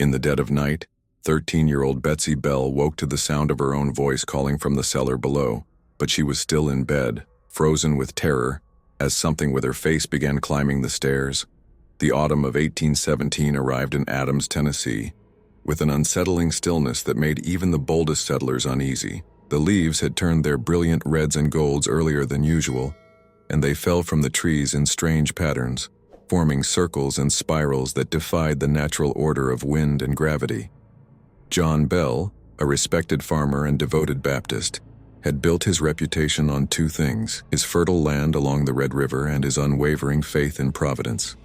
In the dead of night, 13-year-old Betsy Bell woke to the sound of her own voice calling from the cellar below, but she was still in bed, frozen with terror, as something with her face began climbing the stairs. The autumn of 1817 arrived in Adams, Tennessee, with an unsettling stillness that made even the boldest settlers uneasy. The leaves had turned their brilliant reds and golds earlier than usual, and they fell from the trees in strange patterns, forming circles and spirals that defied the natural order of wind and gravity. John Bell, a respected farmer and devoted Baptist, had built his reputation on two things: his fertile land along the Red River and his unwavering faith in Providence.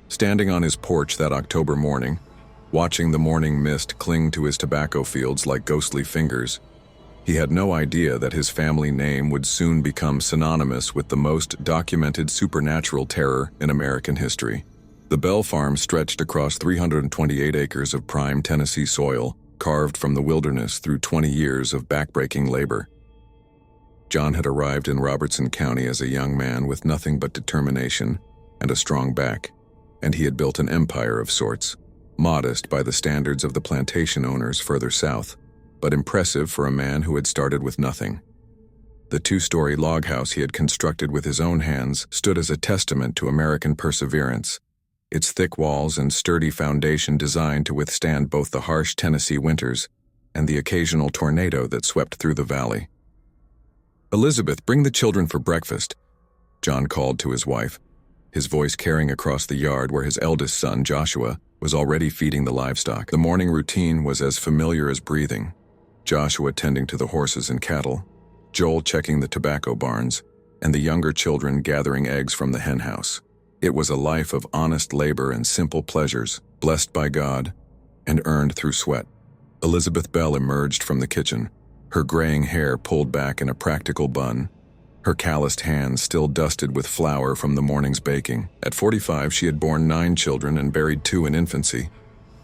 Standing on his porch that October morning, watching the morning mist cling to his tobacco fields like ghostly fingers, he had no idea that his family name would soon become synonymous with the most documented supernatural terror in American history. The Bell farm stretched across 328 acres of prime Tennessee soil, carved from the wilderness through 20 years of backbreaking labor. John had arrived in Robertson County as a young man with nothing but determination and a strong back, and he had built an empire of sorts, modest by the standards of the plantation owners further south, but impressive for a man who had started with nothing. The two-story log house he had constructed with his own hands stood as a testament to American perseverance, its thick walls and sturdy foundation designed to withstand both the harsh Tennessee winters and the occasional tornado that swept through the valley. "Elizabeth, bring the children for breakfast," John called to his wife, his voice carrying across the yard where his eldest son, Joshua, was already feeding the livestock. The morning routine was as familiar as breathing: Joshua tending to the horses and cattle, Joel checking the tobacco barns, and the younger children gathering eggs from the hen house. It was a life of honest labor and simple pleasures, blessed by God and earned through sweat. Elizabeth Bell emerged from the kitchen, her graying hair pulled back in a practical bun, her calloused hands still dusted with flour from the morning's baking. At 45, she had borne 9 children and buried 2 in infancy,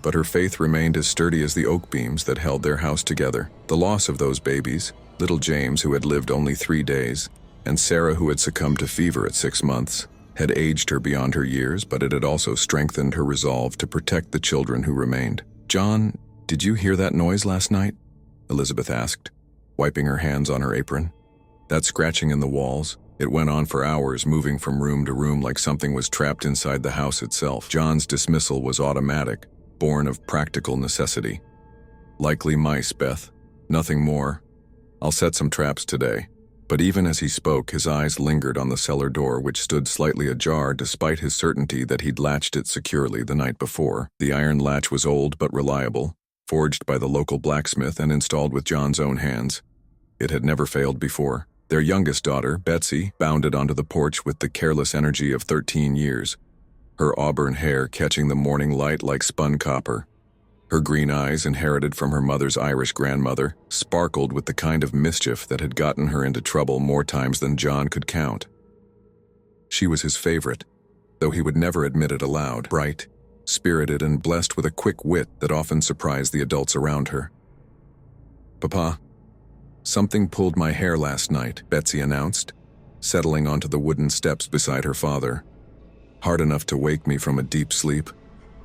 but her faith remained as sturdy as the oak beams that held their house together. The loss of those babies, little James, who had lived only 3 days, and Sarah, who had succumbed to fever at 6 months, had aged her beyond her years, but it had also strengthened her resolve to protect the children who remained. "John, did you hear that noise last night?" Elizabeth asked, wiping her hands on her apron. That scratching in the walls, it went on for hours, moving from room to room like something was trapped inside the house itself. John's dismissal was automatic, born of practical necessity. "Likely mice, Beth. Nothing more. I'll set some traps today." But even as he spoke, his eyes lingered on the cellar door, which stood slightly ajar despite his certainty that he'd latched it securely the night before. The iron latch was old but reliable, forged by the local blacksmith and installed with John's own hands. It had never failed before. Their youngest daughter, Betsy, bounded onto the porch with the careless energy of 13 years, her auburn hair catching the morning light like spun copper. Her green eyes, inherited from her mother's Irish grandmother, sparkled with the kind of mischief that had gotten her into trouble more times than John could count. She was his favorite, though he would never admit it aloud. Bright, spirited, and blessed with a quick wit that often surprised the adults around her. "Papa, something pulled my hair last night," Betsy announced, settling onto the wooden steps beside her father. "Hard enough to wake me from a deep sleep.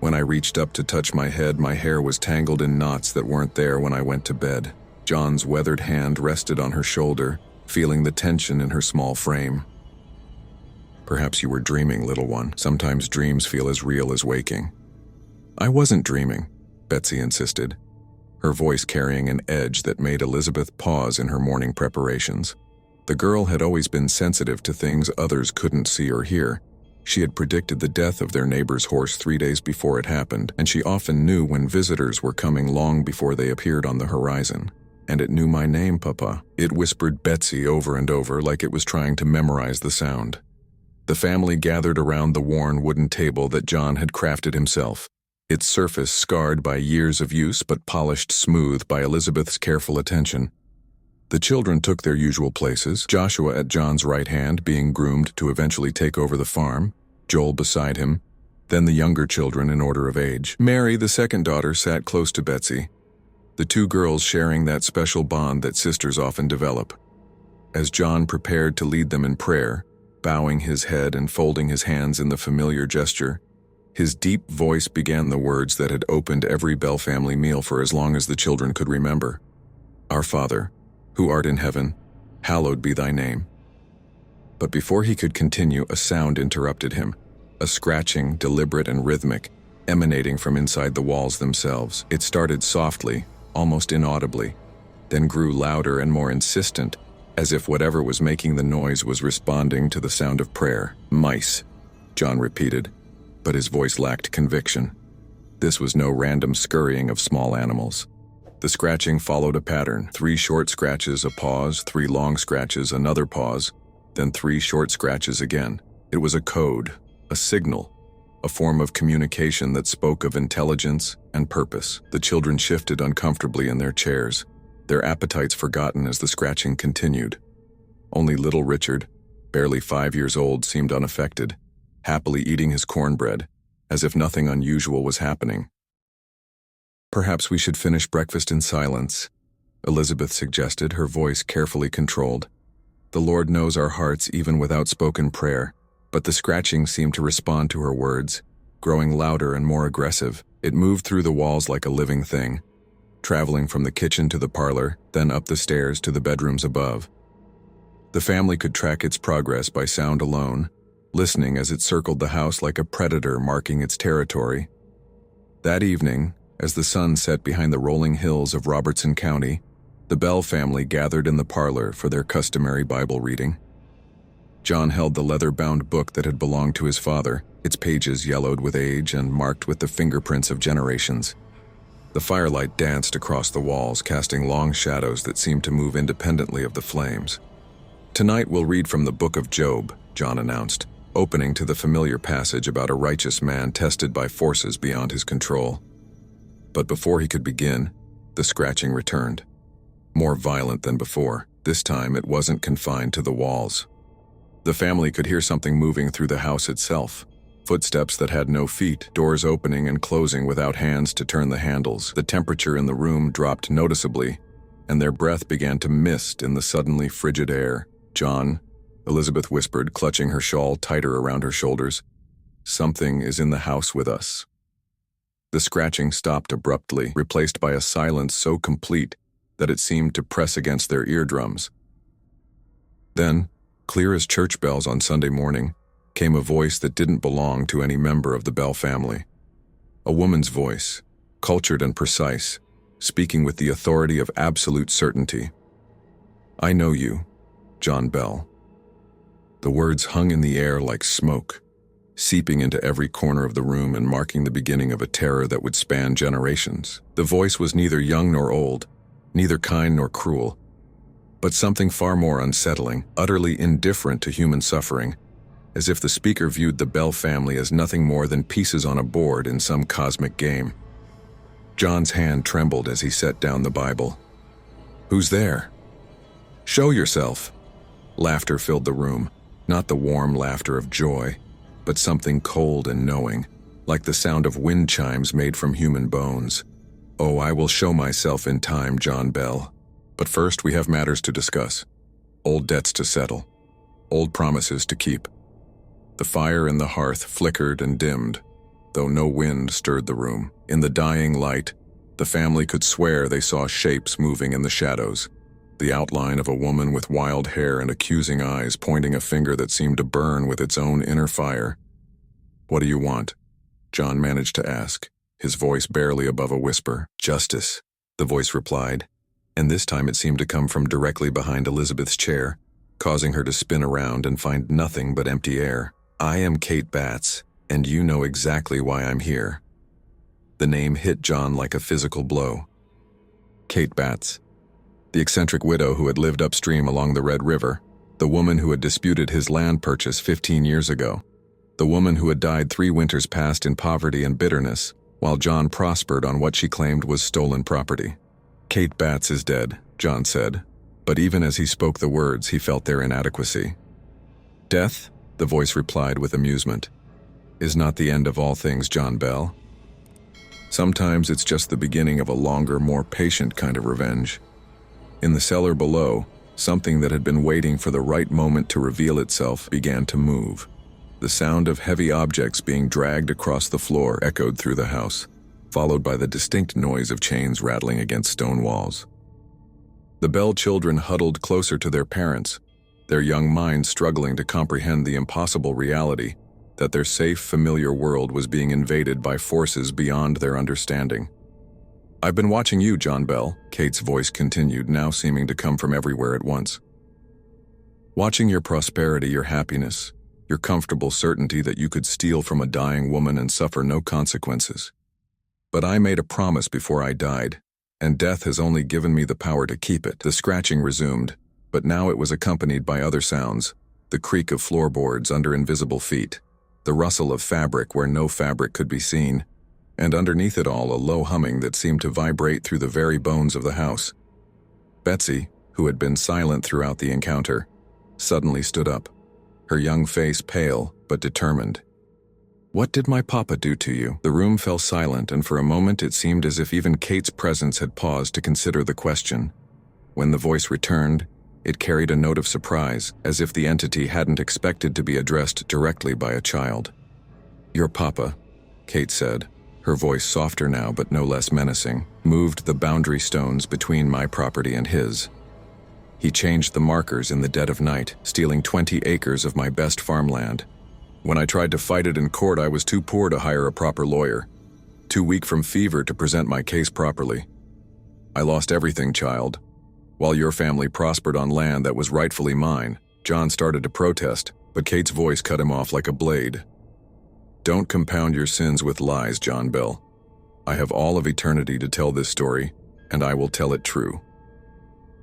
When I reached up to touch my head, my hair was tangled in knots that weren't there when I went to bed." John's weathered hand rested on her shoulder, feeling the tension in her small frame. "Perhaps you were dreaming, little one. Sometimes dreams feel as real as waking." "I wasn't dreaming," Betsy insisted, her voice carrying an edge that made Elizabeth pause in her morning preparations. The girl had always been sensitive to things others couldn't see or hear. She had predicted the death of their neighbor's horse 3 days before it happened, and she often knew when visitors were coming long before they appeared on the horizon. "And it knew my name, Papa," it whispered Betsy over and over like it was trying to memorize the sound. The family gathered around the worn wooden table that John had crafted himself, its surface scarred by years of use but polished smooth by Elizabeth's careful attention. The children took their usual places, Joshua at John's right hand, being groomed to eventually take over the farm, Joel beside him, then the younger children in order of age. Mary, the second daughter, sat close to Betsy, the two girls sharing that special bond that sisters often develop. As John prepared to lead them in prayer, bowing his head and folding his hands in the familiar gesture, His deep voice began the words that had opened every Bell family meal for as long as the children could remember. "Our Father, who art in heaven, hallowed be thy name." But before he could continue, a sound interrupted him, a scratching, deliberate and rhythmic, emanating from inside the walls themselves. It started softly, almost inaudibly, then grew louder and more insistent, as if whatever was making the noise was responding to the sound of prayer. "Mice," John repeated, but his voice lacked conviction. This was no random scurrying of small animals. The scratching followed a pattern: 3 short scratches, a pause, 3 long scratches, another pause, then 3 short scratches again. It was a code, a signal, a form of communication that spoke of intelligence and purpose. The children shifted uncomfortably in their chairs, their appetites forgotten as the scratching continued. Only little Richard, barely 5 years old, seemed unaffected, happily eating his cornbread, as if nothing unusual was happening. "Perhaps we should finish breakfast in silence," Elizabeth suggested, her voice carefully controlled. "The Lord knows our hearts even without spoken prayer." But the scratching seemed to respond to her words, growing louder and more aggressive. It moved through the walls like a living thing, traveling from the kitchen to the parlor, then up the stairs to the bedrooms above. The family could track its progress by sound alone, listening as it circled the house like a predator marking its territory. That evening, as the sun set behind the rolling hills of Robertson County, the Bell family gathered in the parlor for their customary Bible reading. John held the leather-bound book that had belonged to his father, its pages yellowed with age and marked with the fingerprints of generations. The firelight danced across the walls, casting long shadows that seemed to move independently of the flames. "Tonight we'll read from the book of Job," John announced, opening to the familiar passage about a righteous man tested by forces beyond his control. But before he could begin, the scratching returned. More violent than before. This time it wasn't confined to the walls. The family could hear something moving through the house itself. Footsteps that had no feet, doors opening and closing without hands to turn the handles. The temperature in the room dropped noticeably, and their breath began to mist in the suddenly frigid air. "John," Elizabeth whispered, clutching her shawl tighter around her shoulders, "something is in the house with us." The scratching stopped abruptly, replaced by a silence so complete that it seemed to press against their eardrums. Then, clear as church bells on Sunday morning, came a voice that didn't belong to any member of the Bell family. A woman's voice, cultured and precise, speaking with the authority of absolute certainty. "I know you, John Bell." The words hung in the air like smoke, seeping into every corner of the room and marking the beginning of a terror that would span generations. The voice was neither young nor old, neither kind nor cruel, but something far more unsettling, utterly indifferent to human suffering, as if the speaker viewed the Bell family as nothing more than pieces on a board in some cosmic game. John's hand trembled as he set down the Bible. "Who's there? Show yourself." Laughter filled the room, not the warm laughter of joy, but something cold and knowing, like the sound of wind chimes made from human bones. "Oh, I will show myself in time, John Bell. But first we have matters to discuss. Old debts to settle. Old promises to keep." The fire in the hearth flickered and dimmed, though no wind stirred the room. In the dying light, the family could swear they saw shapes moving in the shadows. The outline of a woman with wild hair and accusing eyes pointing a finger that seemed to burn with its own inner fire. "What do you want?" John managed to ask, his voice barely above a whisper. "Justice," the voice replied, and this time it seemed to come from directly behind Elizabeth's chair, causing her to spin around and find nothing but empty air. "I am Kate Batts, and you know exactly why I'm here." The name hit John like a physical blow. Kate Batts, the eccentric widow who had lived upstream along the Red River, the woman who had disputed his land purchase 15 years ago, the woman who had died 3 winters past in poverty and bitterness, while John prospered on what she claimed was stolen property. "Kate Batts is dead," John said, but even as he spoke the words, he felt their inadequacy. "Death," the voice replied with amusement, "is not the end of all things, John Bell. Sometimes it's just the beginning of a longer, more patient kind of revenge." In the cellar below, something that had been waiting for the right moment to reveal itself began to move. The sound of heavy objects being dragged across the floor echoed through the house, followed by the distinct noise of chains rattling against stone walls. The Bell children huddled closer to their parents, their young minds struggling to comprehend the impossible reality that their safe, familiar world was being invaded by forces beyond their understanding. "I've been watching you, John Bell," Kate's voice continued, now seeming to come from everywhere at once. "Watching your prosperity, your happiness, your comfortable certainty that you could steal from a dying woman and suffer no consequences. But I made a promise before I died, and death has only given me the power to keep it." The scratching resumed, but now it was accompanied by other sounds, the creak of floorboards under invisible feet, the rustle of fabric where no fabric could be seen, and underneath it all a low humming that seemed to vibrate through the very bones of the house. Betsy, who had been silent throughout the encounter, suddenly stood up, her young face pale but determined. "What did my papa do to you?" The room fell silent, and for a moment it seemed as if even Kate's presence had paused to consider the question. When the voice returned, it carried a note of surprise, as if the entity hadn't expected to be addressed directly by a child. "Your papa," Kate said, her voice softer now but no less menacing, "moved the boundary stones between my property and his. He changed the markers in the dead of night, stealing 20 acres of my best farmland. When I tried to fight it in court, I was too poor to hire a proper lawyer, too weak from fever to present my case properly. I lost everything, child. While your family prospered on land that was rightfully mine." John started to protest, but Kate's voice cut him off like a blade. "Don't compound your sins with lies, John Bell. I have all of eternity to tell this story, and I will tell it true."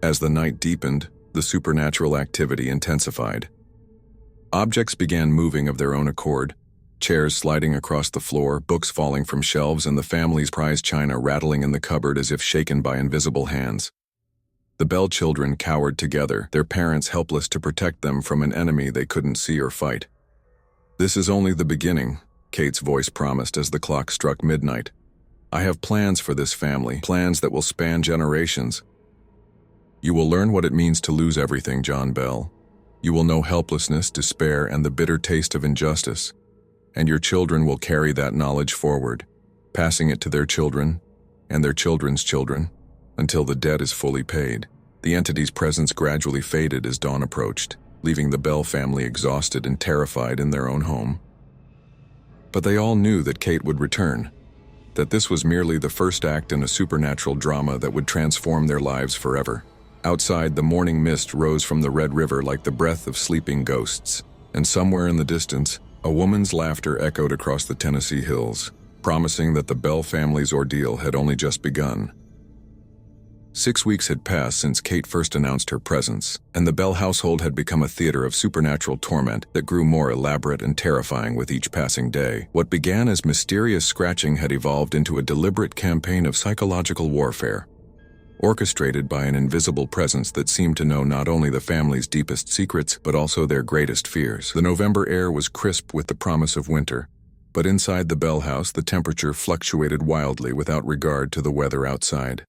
As the night deepened, the supernatural activity intensified. Objects began moving of their own accord, chairs sliding across the floor, books falling from shelves, and the family's prized china rattling in the cupboard as if shaken by invisible hands. The Bell children cowered together, their parents helpless to protect them from an enemy they couldn't see or fight. "This is only the beginning," Kate's voice promised as the clock struck midnight. "I have plans for this family, plans that will span generations. You will learn what it means to lose everything, John Bell. You will know helplessness, despair, and the bitter taste of injustice. And your children will carry that knowledge forward, passing it to their children and their children's children, until the debt is fully paid." The entity's presence gradually faded as dawn approached, leaving the Bell family exhausted and terrified in their own home. But they all knew that Kate would return, that this was merely the first act in a supernatural drama that would transform their lives forever. Outside, the morning mist rose from the Red River like the breath of sleeping ghosts, and somewhere in the distance, a woman's laughter echoed across the Tennessee hills, promising that the Bell family's ordeal had only just begun. 6 weeks had passed since Kate first announced her presence, and the Bell household had become a theater of supernatural torment that grew more elaborate and terrifying with each passing day. What began as mysterious scratching had evolved into a deliberate campaign of psychological warfare, orchestrated by an invisible presence that seemed to know not only the family's deepest secrets, but also their greatest fears. The November air was crisp with the promise of winter, but inside the Bell house the temperature fluctuated wildly without regard to the weather outside.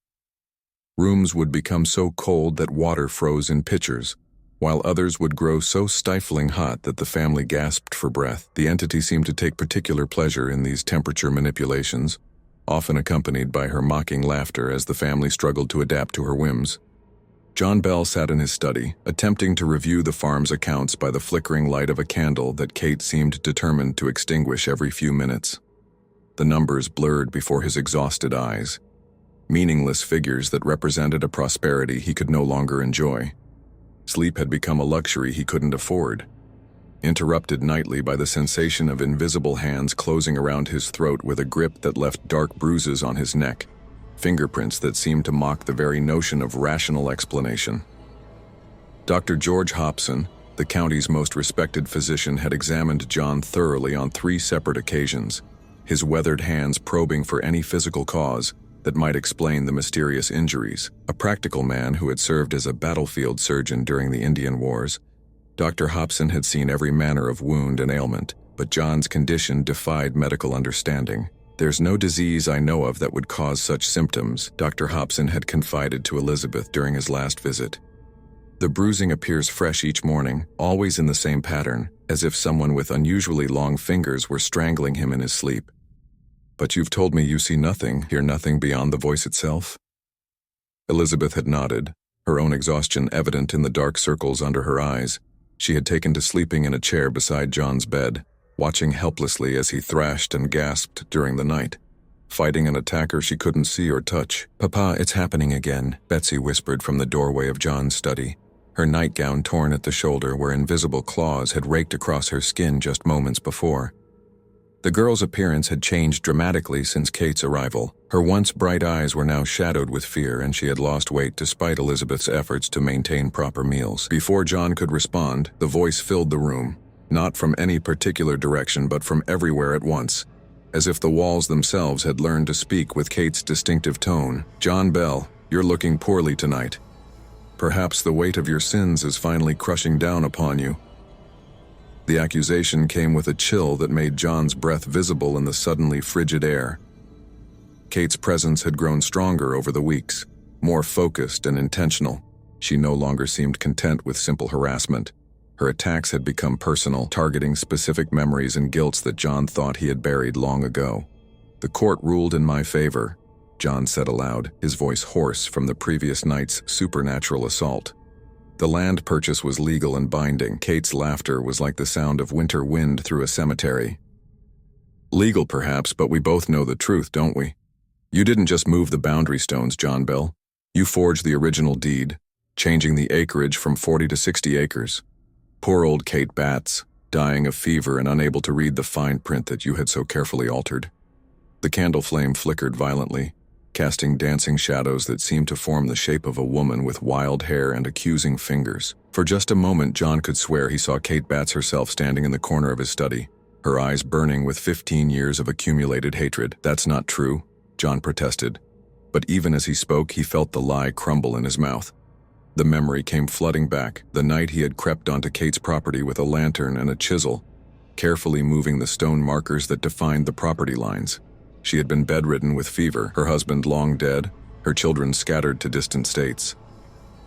Rooms would become so cold that water froze in pitchers, while others would grow so stifling hot that the family gasped for breath. The entity seemed to take particular pleasure in these temperature manipulations, often accompanied by her mocking laughter as the family struggled to adapt to her whims. John Bell sat in his study, attempting to review the farm's accounts by the flickering light of a candle that Kate seemed determined to extinguish every few minutes. The numbers blurred before his exhausted eyes, meaningless figures that represented a prosperity he could no longer enjoy. Sleep had become a luxury he couldn't afford, interrupted nightly by the sensation of invisible hands closing around his throat with a grip that left dark bruises on his neck, fingerprints that seemed to mock the very notion of rational explanation. Dr. George Hobson, the county's most respected physician, had examined John thoroughly on 3 separate occasions, his weathered hands probing for any physical cause that might explain the mysterious injuries. A practical man who had served as a battlefield surgeon during the Indian Wars, Dr. Hobson had seen every manner of wound and ailment, but John's condition defied medical understanding. "There's no disease I know of that would cause such symptoms," Dr. Hobson had confided to Elizabeth during his last visit. The bruising appears fresh each morning, always in the same pattern, as if someone with unusually long fingers were strangling him in his sleep. But you've told me you see nothing, hear nothing beyond the voice itself? Elizabeth had nodded, her own exhaustion evident in the dark circles under her eyes. She had taken to sleeping in a chair beside John's bed, watching helplessly as he thrashed and gasped during the night, fighting an attacker she couldn't see or touch. "Papa, it's happening again," Betsy whispered from the doorway of John's study, her nightgown torn at the shoulder where invisible claws had raked across her skin just moments before. The girl's appearance had changed dramatically since Kate's arrival. Her once bright eyes were now shadowed with fear, and she had lost weight despite Elizabeth's efforts to maintain proper meals. Before John could respond, the voice filled the room, not from any particular direction but from everywhere at once, as if the walls themselves had learned to speak with Kate's distinctive tone. "John Bell, you're looking poorly tonight. Perhaps the weight of your sins is finally crushing down upon you." The accusation came with a chill that made John's breath visible in the suddenly frigid air. Kate's presence had grown stronger over the weeks, more focused and intentional. She no longer seemed content with simple harassment. Her attacks had become personal, targeting specific memories and guilts that John thought he had buried long ago. "The court ruled in my favor," John said aloud, his voice hoarse from the previous night's supernatural assault. The land purchase was legal and binding. Kate's laughter was like the sound of winter wind through a cemetery. "Legal perhaps, but we both know the truth, don't we? You didn't just move the boundary stones, John Bell. You forged the original deed, changing the acreage from 40 to 60 acres. Poor old Kate Batts, dying of fever and unable to read the fine print that you had so carefully altered." The candle flame flickered violently, casting dancing shadows that seemed to form the shape of a woman with wild hair and accusing fingers. For just a moment, John could swear he saw Kate Batts herself standing in the corner of his study, her eyes burning with 15 years of accumulated hatred. "That's not true," John protested. But even as he spoke, he felt the lie crumble in his mouth. The memory came flooding back, the night he had crept onto Kate's property with a lantern and a chisel, carefully moving the stone markers that defined the property lines. She had been bedridden with fever, her husband long dead, her children scattered to distant states.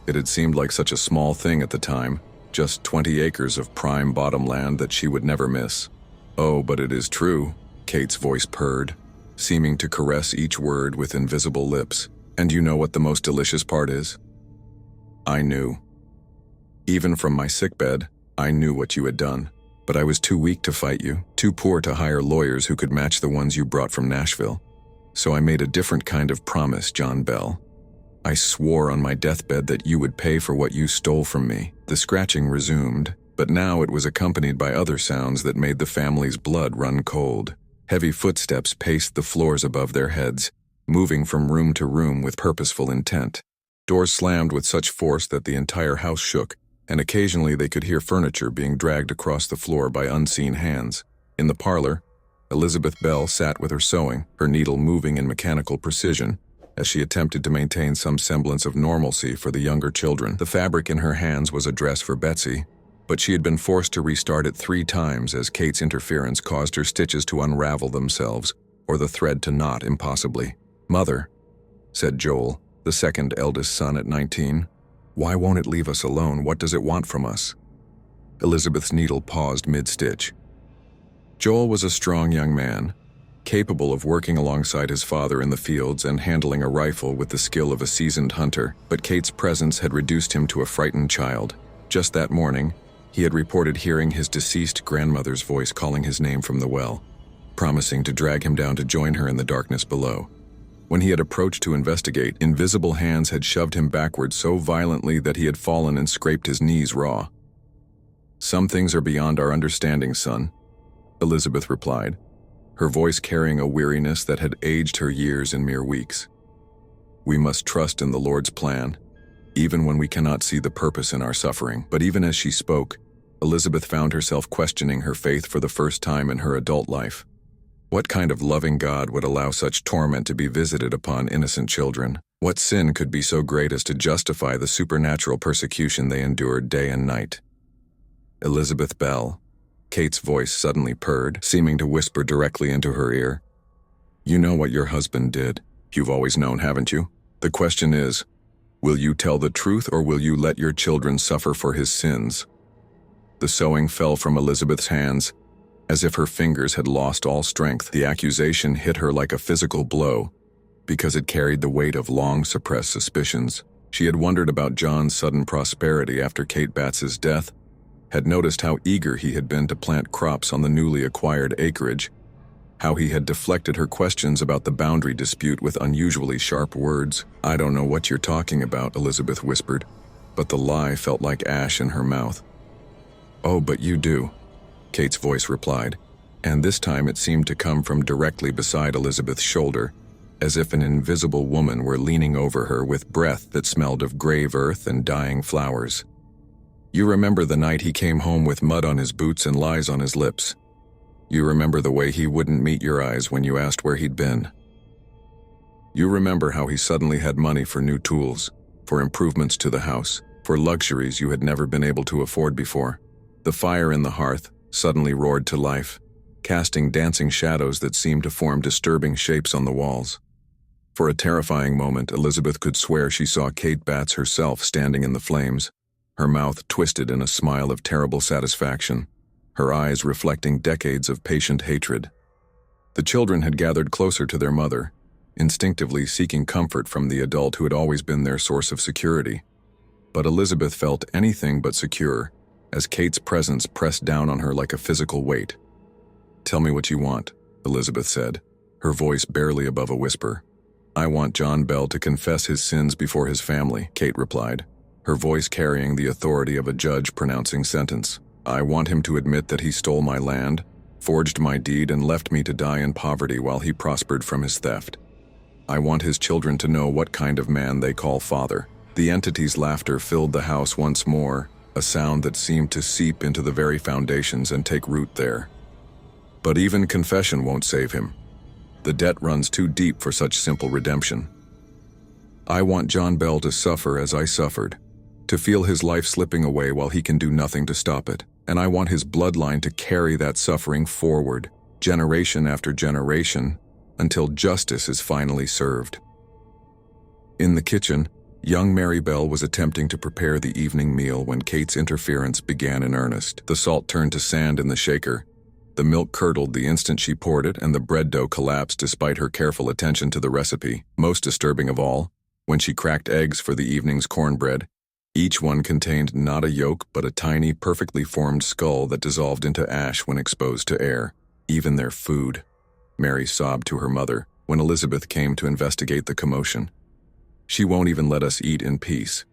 It had seemed like such a small thing at the time, just 20 acres of prime bottomland that she would never miss. "Oh, but it is true," Kate's voice purred, seeming to caress each word with invisible lips. "And you know what the most delicious part is? I knew. Even from my sickbed, I knew what you had done. But I was too weak to fight you, too poor to hire lawyers who could match the ones you brought from Nashville. So I made a different kind of promise, John Bell. I swore on my deathbed that you would pay for what you stole from me." The scratching resumed, but now it was accompanied by other sounds that made the family's blood run cold. Heavy footsteps paced the floors above their heads, moving from room to room with purposeful intent. Doors slammed with such force that the entire house shook, and occasionally they could hear furniture being dragged across the floor by unseen hands. In the parlor, Elizabeth Bell sat with her sewing, her needle moving in mechanical precision, as she attempted to maintain some semblance of normalcy for the younger children. The fabric in her hands was a dress for Betsy, but she had been forced to restart it 3 times as Kate's interference caused her stitches to unravel themselves, or the thread to knot impossibly. "Mother," said Joel, the second eldest son at 19, "why won't it leave us alone? What does it want from us?" Elizabeth's needle paused mid-stitch. Joel was a strong young man, capable of working alongside his father in the fields and handling a rifle with the skill of a seasoned hunter, but Kate's presence had reduced him to a frightened child. Just that morning, he had reported hearing his deceased grandmother's voice calling his name from the well, promising to drag him down to join her in the darkness below. When he had approached to investigate, invisible hands had shoved him backward so violently that he had fallen and scraped his knees raw. "Some things are beyond our understanding, son," Elizabeth replied, her voice carrying a weariness that had aged her years in mere weeks. "We must trust in the Lord's plan, even when we cannot see the purpose in our suffering." But even as she spoke, Elizabeth found herself questioning her faith for the first time in her adult life. What kind of loving God would allow such torment to be visited upon innocent children? What sin could be so great as to justify the supernatural persecution they endured day and night? "Elizabeth Bell," Kate's voice suddenly purred, seeming to whisper directly into her ear. "You know what your husband did. You've always known, haven't you? The question is, Will you tell the truth, or will you let your children suffer for his sins?" The sewing fell from Elizabeth's hands, as if her fingers had lost all strength. The accusation hit her like a physical blow, because it carried the weight of long-suppressed suspicions. She had wondered about John's sudden prosperity after Kate Batts's death, had noticed how eager he had been to plant crops on the newly acquired acreage, how he had deflected her questions about the boundary dispute with unusually sharp words. "I don't know what you're talking about," Elizabeth whispered, but the lie felt like ash in her mouth. "Oh, but you do," Kate's voice replied, and this time it seemed to come from directly beside Elizabeth's shoulder, as if an invisible woman were leaning over her with breath that smelled of grave earth and dying flowers. "You remember the night he came home with mud on his boots and lies on his lips. You remember the way he wouldn't meet your eyes when you asked where he'd been. You remember how he suddenly had money for new tools, for improvements to the house, for luxuries you had never been able to afford before. The fire in the hearth suddenly roared to life, casting dancing shadows that seemed to form disturbing shapes on the walls. For a terrifying moment, Elizabeth could swear she saw Kate Batts herself standing in the flames, her mouth twisted in a smile of terrible satisfaction, her eyes reflecting decades of patient hatred. The children had gathered closer to their mother, instinctively seeking comfort from the adult who had always been their source of security. But Elizabeth felt anything but secure, as Kate's presence pressed down on her like a physical weight. "Tell me what you want," Elizabeth said, her voice barely above a whisper. "I want John Bell to confess his sins before his family," Kate replied, her voice carrying the authority of a judge pronouncing sentence. "I want him to admit that he stole my land, forged my deed, and left me to die in poverty while he prospered from his theft. I want his children to know what kind of man they call father." The entity's laughter filled the house once more, a sound that seemed to seep into the very foundations and take root there. "But even confession won't save him. The debt runs too deep for such simple redemption. I want John Bell to suffer as I suffered, to feel his life slipping away while he can do nothing to stop it. And I want his bloodline to carry that suffering forward, generation after generation, until justice is finally served." In the kitchen, young Mary Bell was attempting to prepare the evening meal when Kate's interference began in earnest. The salt turned to sand in the shaker, the milk curdled the instant she poured it, and the bread dough collapsed despite her careful attention to the recipe. Most disturbing of all, when she cracked eggs for the evening's cornbread, each one contained not a yolk but a tiny, perfectly formed skull that dissolved into ash when exposed to air. "Even their food," Mary sobbed to her mother when Elizabeth came to investigate the commotion. "She won't even let us eat in peace."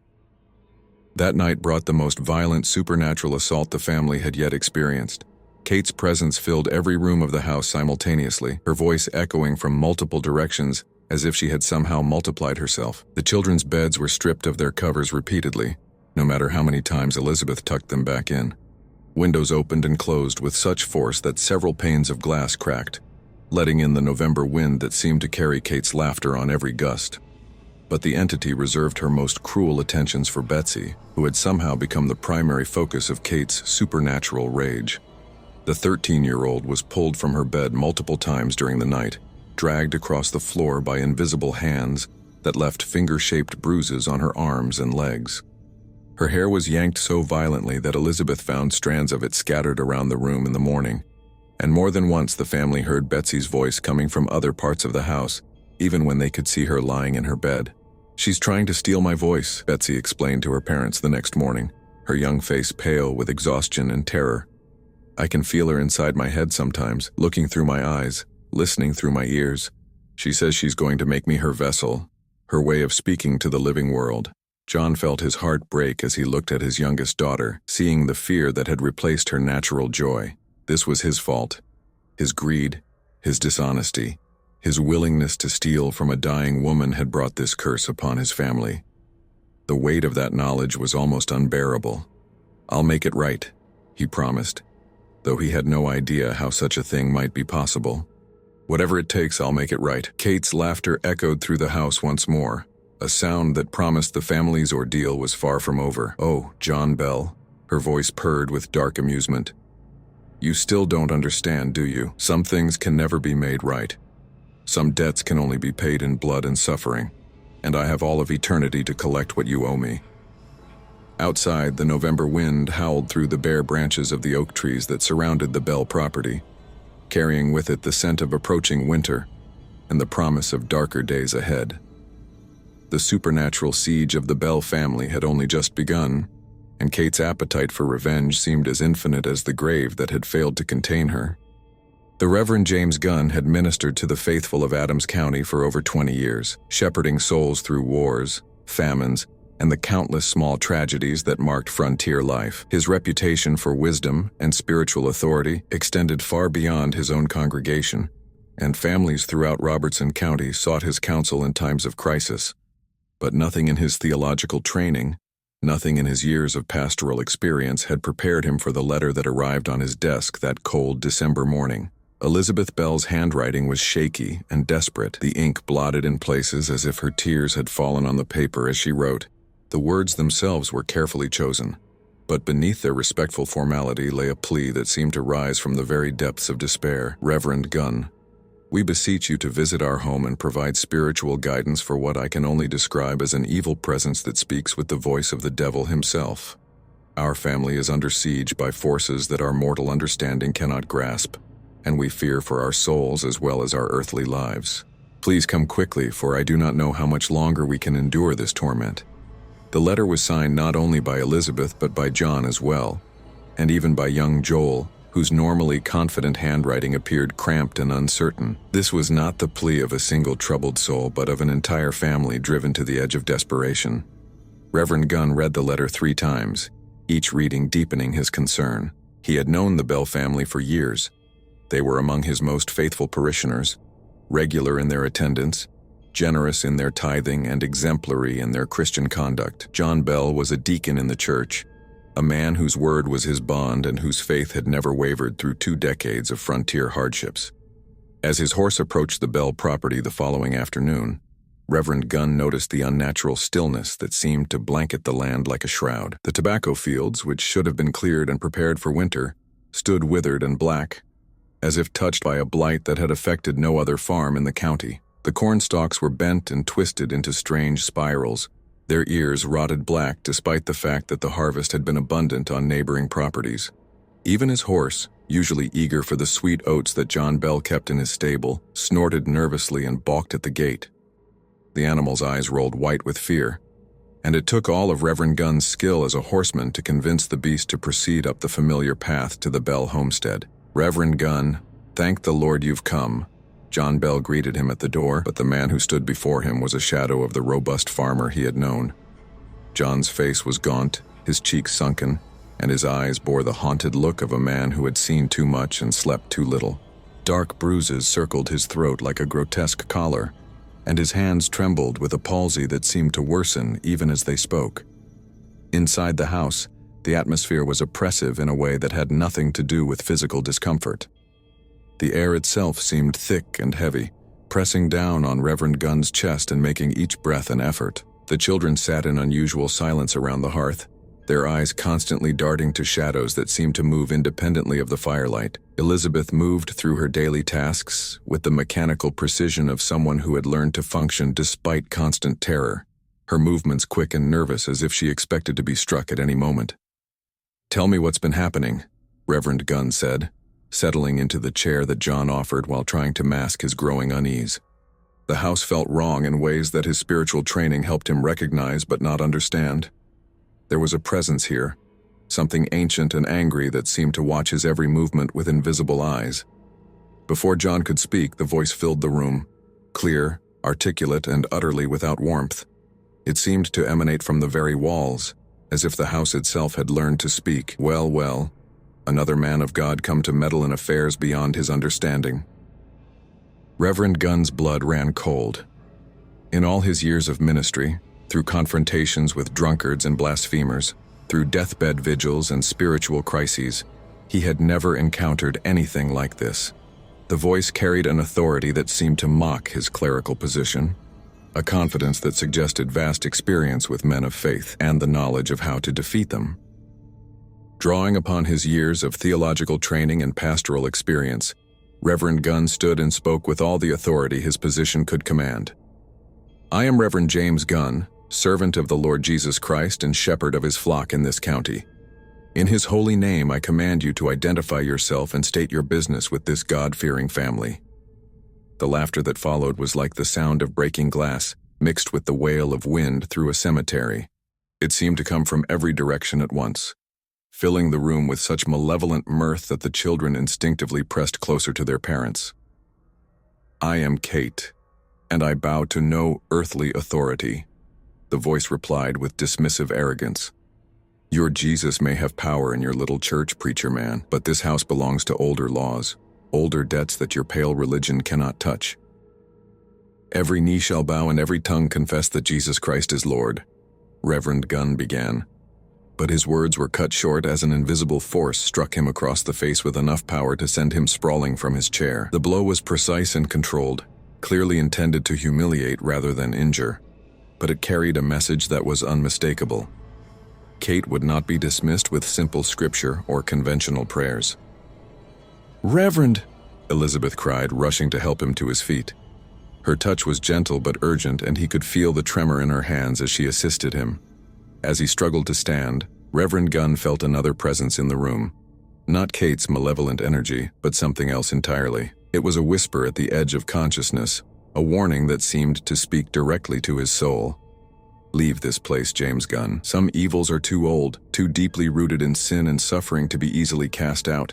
That night brought the most violent supernatural assault the family had yet experienced. Kate's presence filled every room of the house simultaneously, her voice echoing from multiple directions as if she had somehow multiplied herself. The children's beds were stripped of their covers repeatedly, no matter how many times Elizabeth tucked them back in. Windows opened and closed with such force that several panes of glass cracked, letting in the November wind that seemed to carry Kate's laughter on every gust. But the entity reserved her most cruel attentions for Betsy, who had somehow become the primary focus of Kate's supernatural rage. The 13-year-old was pulled from her bed multiple times during the night, dragged across the floor by invisible hands that left finger-shaped bruises on her arms and legs. Her hair was yanked so violently that Elizabeth found strands of it scattered around the room in the morning, and more than once the family heard Betsy's voice coming from other parts of the house, even when they could see her lying in her bed. "She's trying to steal my voice," Betsy explained to her parents the next morning, her young face pale with exhaustion and terror. "I can feel her inside my head sometimes, looking through my eyes, listening through my ears. She says she's going to make me her vessel, her way of speaking to the living world." John felt his heart break as he looked at his youngest daughter, seeing the fear that had replaced her natural joy. This was his fault. His greed, his dishonesty, his willingness to steal from a dying woman had brought this curse upon his family. The weight of that knowledge was almost unbearable. "I'll make it right," he promised, though he had no idea how such a thing might be possible. "Whatever it takes, I'll make it right." Kate's laughter echoed through the house once more, a sound that promised the family's ordeal was far from over. "Oh, John Bell," her voice purred with dark amusement. "You still don't understand, do you? Some things can never be made right. Some debts can only be paid in blood and suffering. and I have all of eternity to collect what you owe me." Outside, the November wind howled through the bare branches of the oak trees that surrounded the Bell property, carrying with it the scent of approaching winter and the promise of darker days ahead. The supernatural siege of the Bell family had only just begun, and Kate's appetite for revenge seemed as infinite as the grave that had failed to contain her. The Reverend James Gunn had ministered to the faithful of Adams County for over 20 years, shepherding souls through wars, famines, and the countless small tragedies that marked frontier life. His reputation for wisdom and spiritual authority extended far beyond his own congregation, and families throughout Robertson County sought his counsel in times of crisis. But nothing in his theological training, nothing in his years of pastoral experience had prepared him for the letter that arrived on his desk that cold December morning. Elizabeth Bell's handwriting was shaky and desperate, the ink blotted in places as if her tears had fallen on the paper as she wrote. The words themselves were carefully chosen, but beneath their respectful formality lay a plea that seemed to rise from the very depths of despair. "Reverend Gunn, we beseech you to visit our home and provide spiritual guidance for what I can only describe as an evil presence that speaks with the voice of the devil himself. Our family is under siege by forces that our mortal understanding cannot grasp, and we fear for our souls as well as our earthly lives. Please come quickly, for I do not know how much longer we can endure this torment." The letter was signed not only by Elizabeth but by John as well, and even by young Joel, whose normally confident handwriting appeared cramped and uncertain. This was not the plea of a single troubled soul, but of an entire family driven to the edge of desperation. Reverend Gunn read the letter 3 times, each reading deepening his concern. He had known the Bell family for years. They were among his most faithful parishioners, regular in their attendance, generous in their tithing, and exemplary in their Christian conduct. John Bell was a deacon in the church, a man whose word was his bond and whose faith had never wavered through 2 decades of frontier hardships. As his horse approached the Bell property the following afternoon, Reverend Gunn noticed the unnatural stillness that seemed to blanket the land like a shroud. The tobacco fields, which should have been cleared and prepared for winter, stood withered and black, as if touched by a blight that had affected no other farm in the county. The corn stalks were bent and twisted into strange spirals, their ears rotted black despite the fact that the harvest had been abundant on neighboring properties. Even his horse, usually eager for the sweet oats that John Bell kept in his stable, snorted nervously and balked at the gate. The animal's eyes rolled white with fear, and it took all of Reverend Gunn's skill as a horseman to convince the beast to proceed up the familiar path to the Bell homestead. "Reverend Gunn, thank the Lord you've come." John Bell greeted him at the door, but the man who stood before him was a shadow of the robust farmer he had known. John's face was gaunt, his cheeks sunken, and his eyes bore the haunted look of a man who had seen too much and slept too little. Dark bruises circled his throat like a grotesque collar, and his hands trembled with a palsy that seemed to worsen even as they spoke. Inside the house, the atmosphere was oppressive in a way that had nothing to do with physical discomfort. The air itself seemed thick and heavy, pressing down on Reverend Gunn's chest and making each breath an effort. The children sat in unusual silence around the hearth, their eyes constantly darting to shadows that seemed to move independently of the firelight. Elizabeth moved through her daily tasks with the mechanical precision of someone who had learned to function despite constant terror, her movements quick and nervous as if she expected to be struck at any moment. "Tell me what's been happening," Reverend Gunn said, settling into the chair that John offered while trying to mask his growing unease. The house felt wrong in ways that his spiritual training helped him recognize but not understand. There was a presence here, something ancient and angry that seemed to watch his every movement with invisible eyes. Before John could speak, the voice filled the room, clear, articulate, and utterly without warmth. It seemed to emanate from the very walls, as if the house itself had learned to speak. "Well, well, another man of God come to meddle in affairs beyond his understanding." Reverend Gunn's blood ran cold. In all his years of ministry, through confrontations with drunkards and blasphemers, through deathbed vigils and spiritual crises, he had never encountered anything like this. The voice carried an authority that seemed to mock his clerical position, a confidence that suggested vast experience with men of faith and the knowledge of how to defeat them. Drawing upon his years of theological training and pastoral experience, Reverend Gunn stood and spoke with all the authority his position could command. I am Reverend James Gunn, servant of the Lord Jesus Christ and shepherd of his flock in this county. In his holy name I command you to identify yourself and state your business with this God-fearing family." The laughter that followed was like the sound of breaking glass, mixed with the wail of wind through a cemetery. It seemed to come from every direction at once, filling the room with such malevolent mirth that the children instinctively pressed closer to their parents. "I am Kate, and I bow to no earthly authority," the voice replied with dismissive arrogance. "Your Jesus may have power in your little church, preacher man, but this house belongs to older laws, older debts that your pale religion cannot touch. Every knee shall bow and every tongue confess that Jesus Christ is Lord," Reverend Gunn began. But his words were cut short as an invisible force struck him across the face with enough power to send him sprawling from his chair. The blow was precise and controlled, clearly intended to humiliate rather than injure, but it carried a message that was unmistakable. Kate would not be dismissed with simple scripture or conventional prayers. "Reverend!" Elizabeth cried, rushing to help him to his feet. Her touch was gentle but urgent, and he could feel the tremor in her hands as she assisted him. As he struggled to stand, Reverend Gunn felt another presence in the room. Not Kate's malevolent energy, but something else entirely. It was a whisper at the edge of consciousness, a warning that seemed to speak directly to his soul. "Leave this place, James Gunn. Some evils are too old, too deeply rooted in sin and suffering to be easily cast out.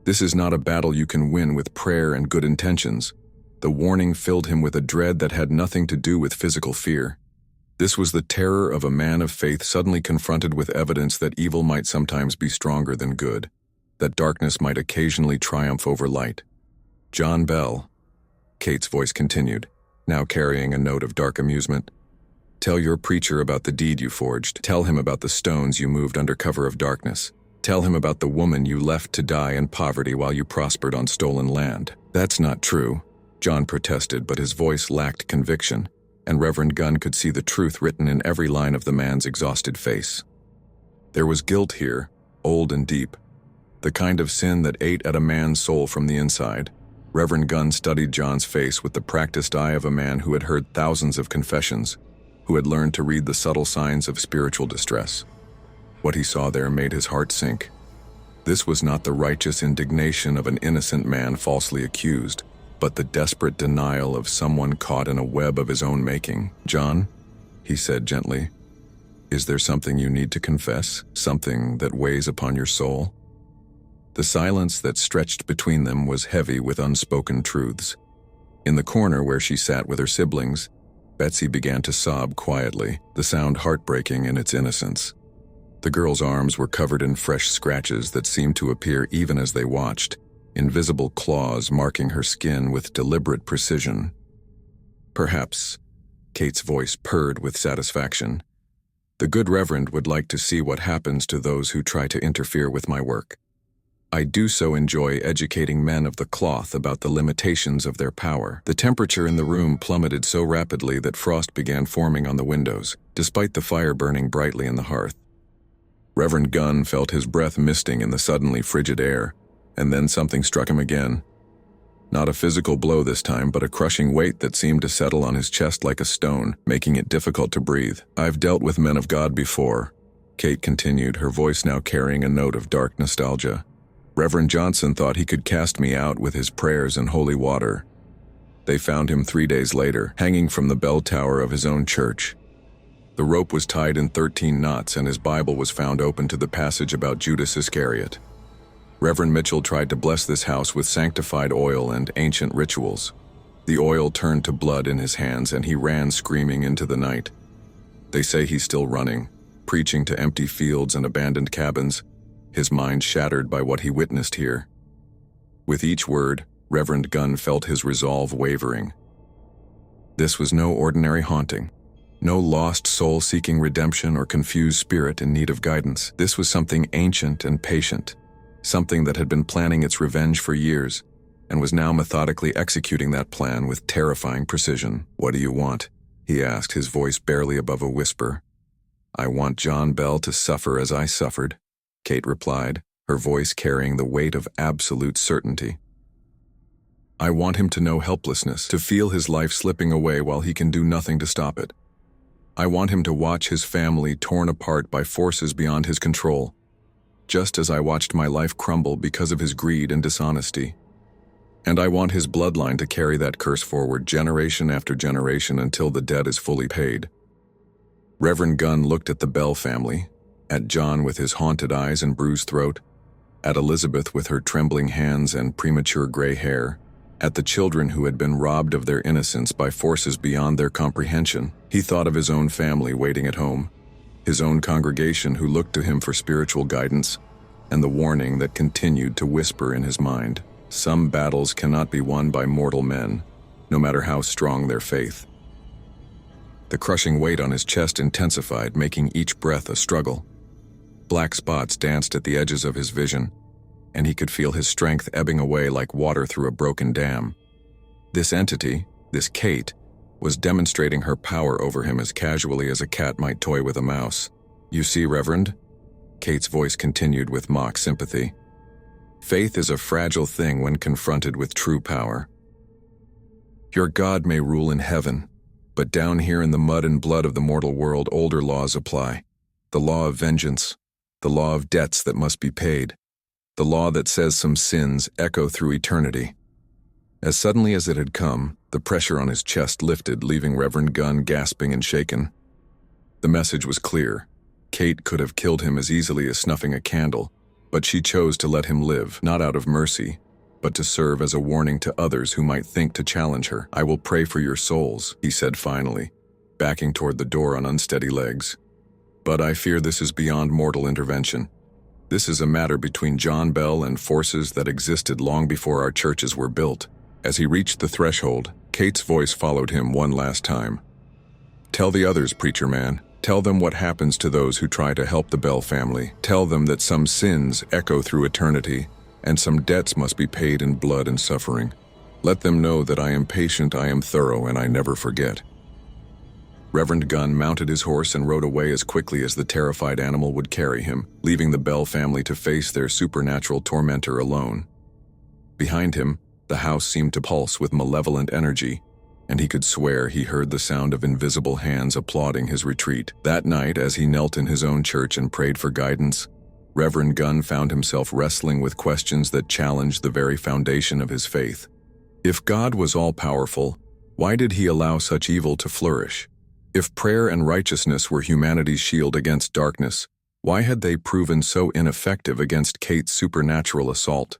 This is not a battle you can win with prayer and good intentions." The warning filled him with a dread that had nothing to do with physical fear. This was the terror of a man of faith suddenly confronted with evidence that evil might sometimes be stronger than good, that darkness might occasionally triumph over light. "John Bell," Kate's voice continued, now carrying a note of dark amusement, "tell your preacher about the deed you forged. Tell him about the stones you moved under cover of darkness. Tell him about the woman you left to die in poverty while you prospered on stolen land." "That's not true," John protested, but his voice lacked conviction, and Reverend Gunn could see the truth written in every line of the man's exhausted face. There was guilt here, old and deep, the kind of sin that ate at a man's soul from the inside. Reverend Gunn studied John's face with the practiced eye of a man who had heard thousands of confessions, who had learned to read the subtle signs of spiritual distress. What he saw there made his heart sink. This was not the righteous indignation of an innocent man falsely accused, but the desperate denial of someone caught in a web of his own making. "John," he said gently, "is there something you need to confess? Something that weighs upon your soul?" The silence that stretched between them was heavy with unspoken truths. In the corner where she sat with her siblings, Betsy began to sob quietly, the sound heartbreaking in its innocence. The girl's arms were covered in fresh scratches that seemed to appear even as they watched, invisible claws marking her skin with deliberate precision. "Perhaps," Kate's voice purred with satisfaction, "the good Reverend would like to see what happens to those who try to interfere with my work. I do so enjoy educating men of the cloth about the limitations of their power." The temperature in the room plummeted so rapidly that frost began forming on the windows, despite the fire burning brightly in the hearth. Reverend Gunn felt his breath misting in the suddenly frigid air, and then something struck him again. Not a physical blow this time, but a crushing weight that seemed to settle on his chest like a stone, making it difficult to breathe. "I've dealt with men of God before," Kate continued, her voice now carrying a note of dark nostalgia. "Reverend Johnson thought he could cast me out with his prayers and holy water. They found him 3 days later, hanging from the bell tower of his own church. The rope was tied in 13 knots, and his Bible was found open to the passage about Judas Iscariot. Reverend Mitchell tried to bless this house with sanctified oil and ancient rituals. The oil turned to blood in his hands, and he ran screaming into the night. They say he's still running, preaching to empty fields and abandoned cabins, his mind shattered by what he witnessed here." With each word, Reverend Gunn felt his resolve wavering. This was no ordinary haunting, no lost soul seeking redemption or confused spirit in need of guidance. This was something ancient and patient, something that had been planning its revenge for years, and was now methodically executing that plan with terrifying precision. "What do you want?" he asked, his voice barely above a whisper. "I want John Bell to suffer as I suffered," Kate replied, her voice carrying the weight of absolute certainty. I want him to know helplessness, to feel his life slipping away while he can do nothing to stop it. I want him to watch his family torn apart by forces beyond his control, just as I watched my life crumble because of his greed and dishonesty. And I want his bloodline to carry that curse forward generation after generation until the debt is fully paid. Reverend Gunn looked at the Bell family, at John with his haunted eyes and bruised throat, at Elizabeth with her trembling hands and premature gray hair, at the children who had been robbed of their innocence by forces beyond their comprehension. He thought of his own family waiting at home, his own congregation who looked to him for spiritual guidance, and the warning that continued to whisper in his mind. Some battles cannot be won by mortal men, no matter how strong their faith. The crushing weight on his chest intensified, making each breath a struggle. Black spots danced at the edges of his vision, and he could feel his strength ebbing away like water through a broken dam. This entity, this Kate, was demonstrating her power over him as casually as a cat might toy with a mouse. You see, Reverend? Kate's voice continued with mock sympathy. Faith is a fragile thing when confronted with true power. Your God may rule in heaven, but down here in the mud and blood of the mortal world, older laws apply. The law of vengeance, the law of debts that must be paid, the law that says some sins echo through eternity. As suddenly as it had come, the pressure on his chest lifted, leaving Reverend Gunn gasping and shaken. The message was clear. Kate could have killed him as easily as snuffing a candle, but she chose to let him live, not out of mercy, but to serve as a warning to others who might think to challenge her. I will pray for your souls, he said finally, backing toward the door on unsteady legs. But I fear this is beyond mortal intervention. This is a matter between John Bell and forces that existed long before our churches were built. As he reached the threshold, Kate's voice followed him one last time. Tell the others, preacher man. Tell them what happens to those who try to help the Bell family. Tell them that some sins echo through eternity, and some debts must be paid in blood and suffering. Let them know that I am patient, I am thorough, and I never forget. Reverend Gunn mounted his horse and rode away as quickly as the terrified animal would carry him, leaving the Bell family to face their supernatural tormentor alone. Behind him, the house seemed to pulse with malevolent energy, and he could swear he heard the sound of invisible hands applauding his retreat. That night, as he knelt in his own church and prayed for guidance, Reverend Gunn found himself wrestling with questions that challenged the very foundation of his faith. If God was all-powerful, why did he allow such evil to flourish? If prayer and righteousness were humanity's shield against darkness, why had they proven so ineffective against Kate's supernatural assault?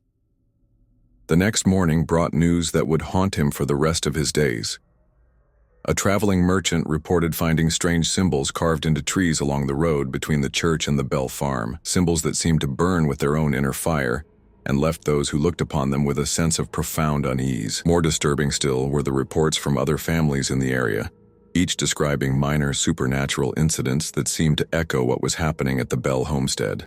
The next morning brought news that would haunt him for the rest of his days. A traveling merchant reported finding strange symbols carved into trees along the road between the church and the Bell farm, symbols that seemed to burn with their own inner fire and left those who looked upon them with a sense of profound unease. More disturbing still were the reports from other families in the area, each describing minor supernatural incidents that seemed to echo what was happening at the Bell homestead.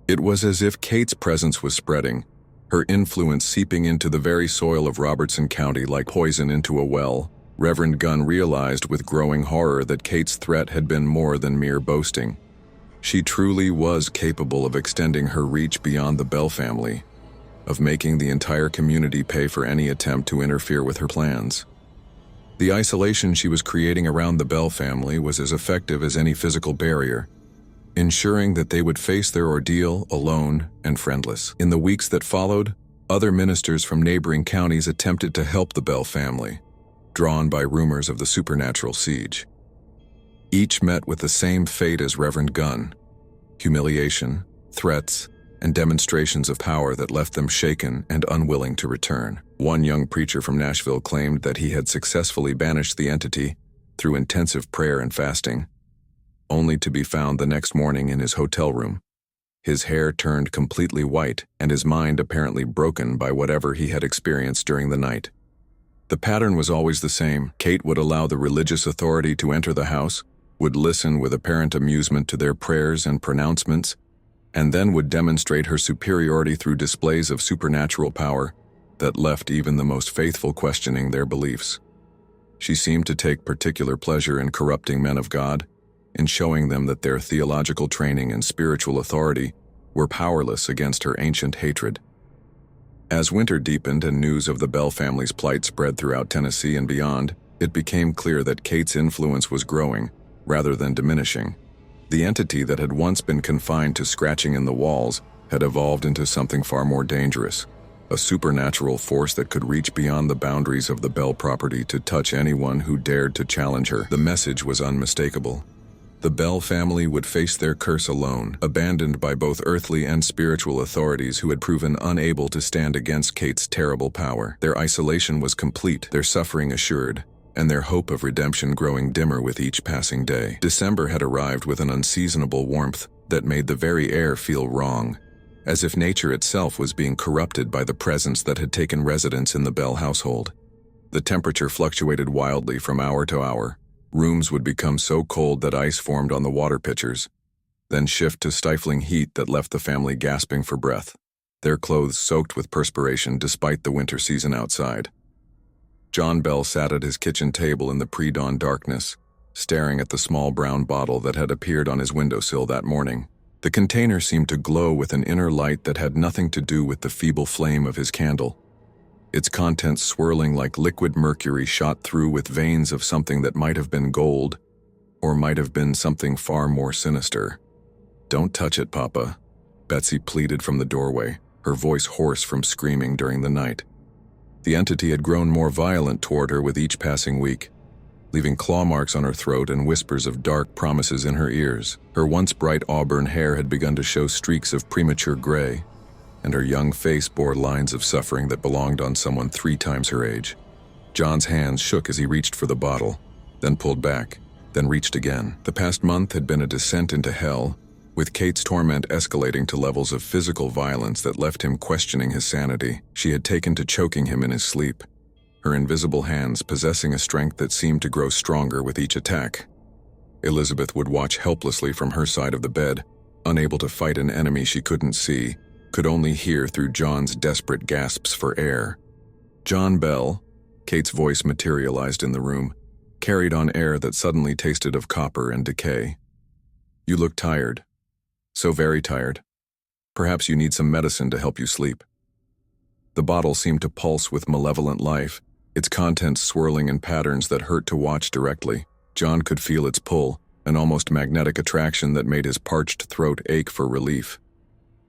It was as if Kate's presence was spreading, her influence seeping into the very soil of Robertson County like poison into a well. Reverend Gunn realized with growing horror that Kate's threat had been more than mere boasting. She truly was capable of extending her reach beyond the Bell family, of making the entire community pay for any attempt to interfere with her plans. The isolation she was creating around the Bell family was as effective as any physical barrier, ensuring that they would face their ordeal alone and friendless. In the weeks that followed, other ministers from neighboring counties attempted to help the Bell family, drawn by rumors of the supernatural siege. Each met with the same fate as Reverend Gunn: humiliation, threats, and demonstrations of power that left them shaken and unwilling to return. One young preacher from Nashville claimed that he had successfully banished the entity through intensive prayer and fasting, only to be found the next morning in his hotel room, his hair turned completely white and his mind apparently broken by whatever he had experienced during the night. The pattern was always the same. Kate would allow the religious authority to enter the house, would listen with apparent amusement to their prayers and pronouncements, and then would demonstrate her superiority through displays of supernatural power that left even the most faithful questioning their beliefs. She seemed to take particular pleasure in corrupting men of God, in showing them that their theological training and spiritual authority were powerless against her ancient hatred. As winter deepened and news of the Bell family's plight spread throughout Tennessee and beyond, it became clear that Kate's influence was growing, rather than diminishing. The entity that had once been confined to scratching in the walls had evolved into something far more dangerous, a supernatural force that could reach beyond the boundaries of the Bell property to touch anyone who dared to challenge her. The message was unmistakable. The Bell family would face their curse alone, abandoned by both earthly and spiritual authorities who had proven unable to stand against Kate's terrible power. Their isolation was complete, their suffering assured, and their hope of redemption growing dimmer with each passing day. December had arrived with an unseasonable warmth that made the very air feel wrong, as if nature itself was being corrupted by the presence that had taken residence in the Bell household. The temperature fluctuated wildly from hour to hour. Rooms would become so cold that ice formed on the water pitchers, then shift to stifling heat that left the family gasping for breath, their clothes soaked with perspiration despite the winter season outside. John Bell sat at his kitchen table in the pre-dawn darkness, staring at the small brown bottle that had appeared on his windowsill that morning. The container seemed to glow with an inner light that had nothing to do with the feeble flame of his candle, its contents swirling like liquid mercury shot through with veins of something that might have been gold, or might have been something far more sinister. "Don't touch it, Papa," Betsy pleaded from the doorway, her voice hoarse from screaming during the night. The entity had grown more violent toward her with each passing week, leaving claw marks on her throat and whispers of dark promises in her ears. Her once bright auburn hair had begun to show streaks of premature gray, and her young face bore lines of suffering that belonged on someone 3 times her age. John's hands shook as he reached for the bottle, then pulled back, then reached again. The past month had been a descent into hell, with Kate's torment escalating to levels of physical violence that left him questioning his sanity. She had taken to choking him in his sleep, her invisible hands possessing a strength that seemed to grow stronger with each attack. Elizabeth would watch helplessly from her side of the bed, unable to fight an enemy she couldn't see, could only hear through John's desperate gasps for air. John Bell, Kate's voice materialized in the room, carried on air that suddenly tasted of copper and decay. "You look tired. So very tired. Perhaps you need some medicine to help you sleep." The bottle seemed to pulse with malevolent life, its contents swirling in patterns that hurt to watch directly. John could feel its pull, an almost magnetic attraction that made his parched throat ache for relief.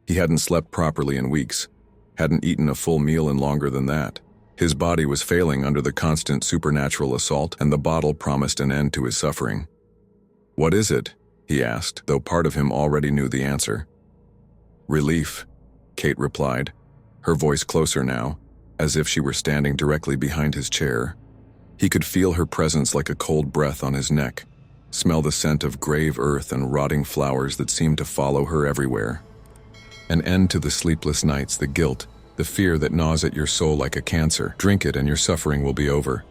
He hadn't slept properly in weeks, hadn't eaten a full meal in longer than that. His body was failing under the constant supernatural assault, and the bottle promised an end to his suffering. "What is it?" he asked, though part of him already knew the answer. "Relief," Kate replied, her voice closer now, as if she were standing directly behind his chair. He could feel her presence like a cold breath on his neck, smell the scent of grave earth and rotting flowers that seemed to follow her everywhere. An end to the sleepless nights, the guilt, the fear that gnaws at your soul like a cancer. Drink it and your suffering will be over.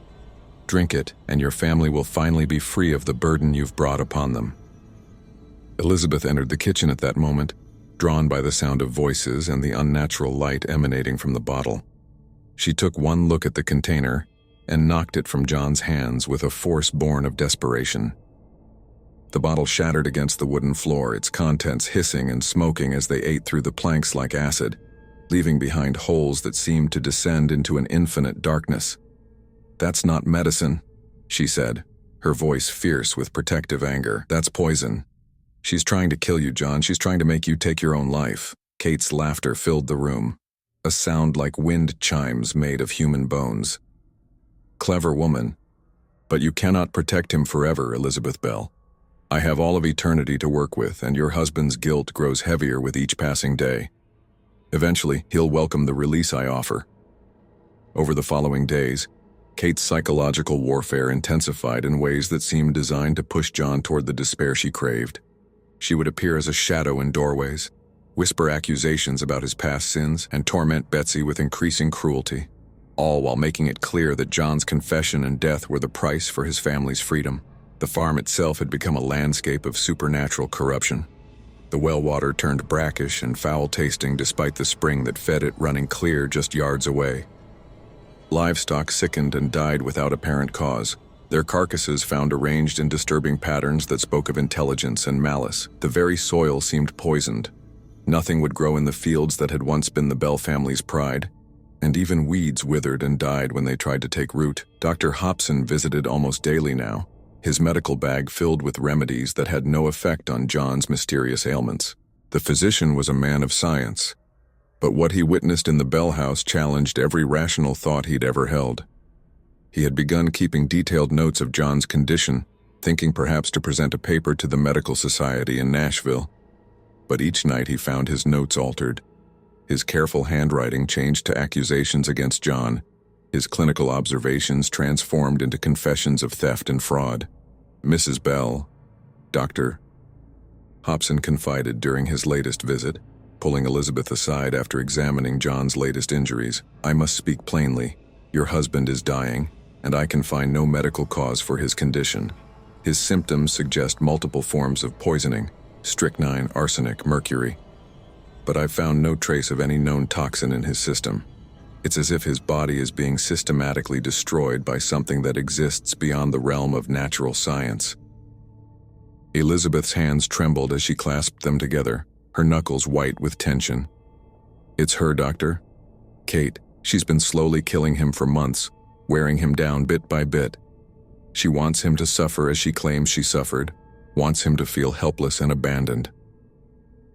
Drink it and your family will finally be free of the burden you've brought upon them. Elizabeth entered the kitchen at that moment, drawn by the sound of voices and the unnatural light emanating from the bottle. She took one look at the container and knocked it from John's hands with a force born of desperation. The bottle shattered against the wooden floor, its contents hissing and smoking as they ate through the planks like acid, leaving behind holes that seemed to descend into an infinite darkness. "That's not medicine," she said, her voice fierce with protective anger. "That's poison. She's trying to kill you, John. She's trying to make you take your own life." Kate's laughter filled the room, a sound like wind chimes made of human bones. "Clever woman. But you cannot protect him forever, Elizabeth Bell. I have all of eternity to work with, and your husband's guilt grows heavier with each passing day. Eventually, he'll welcome the release I offer." Over the following days, Kate's psychological warfare intensified in ways that seemed designed to push John toward the despair she craved. She would appear as a shadow in doorways, whisper accusations about his past sins, and torment Betsy with increasing cruelty, all while making it clear that John's confession and death were the price for his family's freedom. The farm itself had become a landscape of supernatural corruption. The well water turned brackish and foul-tasting despite the spring that fed it running clear just yards away. Livestock sickened and died without apparent cause, their carcasses found arranged in disturbing patterns that spoke of intelligence and malice. The very soil seemed poisoned. Nothing would grow in the fields that had once been the Bell family's pride, and even weeds withered and died when they tried to take root. Dr. Hobson visited almost daily now, his medical bag filled with remedies that had no effect on John's mysterious ailments. The physician was a man of science, but what he witnessed in the Bell House challenged every rational thought he'd ever held. He had begun keeping detailed notes of John's condition, thinking perhaps to present a paper to the medical society in Nashville. But each night he found his notes altered. His careful handwriting changed to accusations against John, his clinical observations transformed into confessions of theft and fraud. Mrs. Bell, Dr. Hobson confided during his latest visit, pulling Elizabeth aside after examining John's latest injuries. "I must speak plainly. Your husband is dying, and I can find no medical cause for his condition. His symptoms suggest multiple forms of poisoning, strychnine, arsenic, mercury. But I've found no trace of any known toxin in his system. It's as if his body is being systematically destroyed by something that exists beyond the realm of natural science." Elizabeth's hands trembled as she clasped them together, her knuckles white with tension. "It's her, Doctor? Kate, she's been slowly killing him for months, wearing him down bit by bit. She wants him to suffer as she claims she suffered, wants him to feel helpless and abandoned."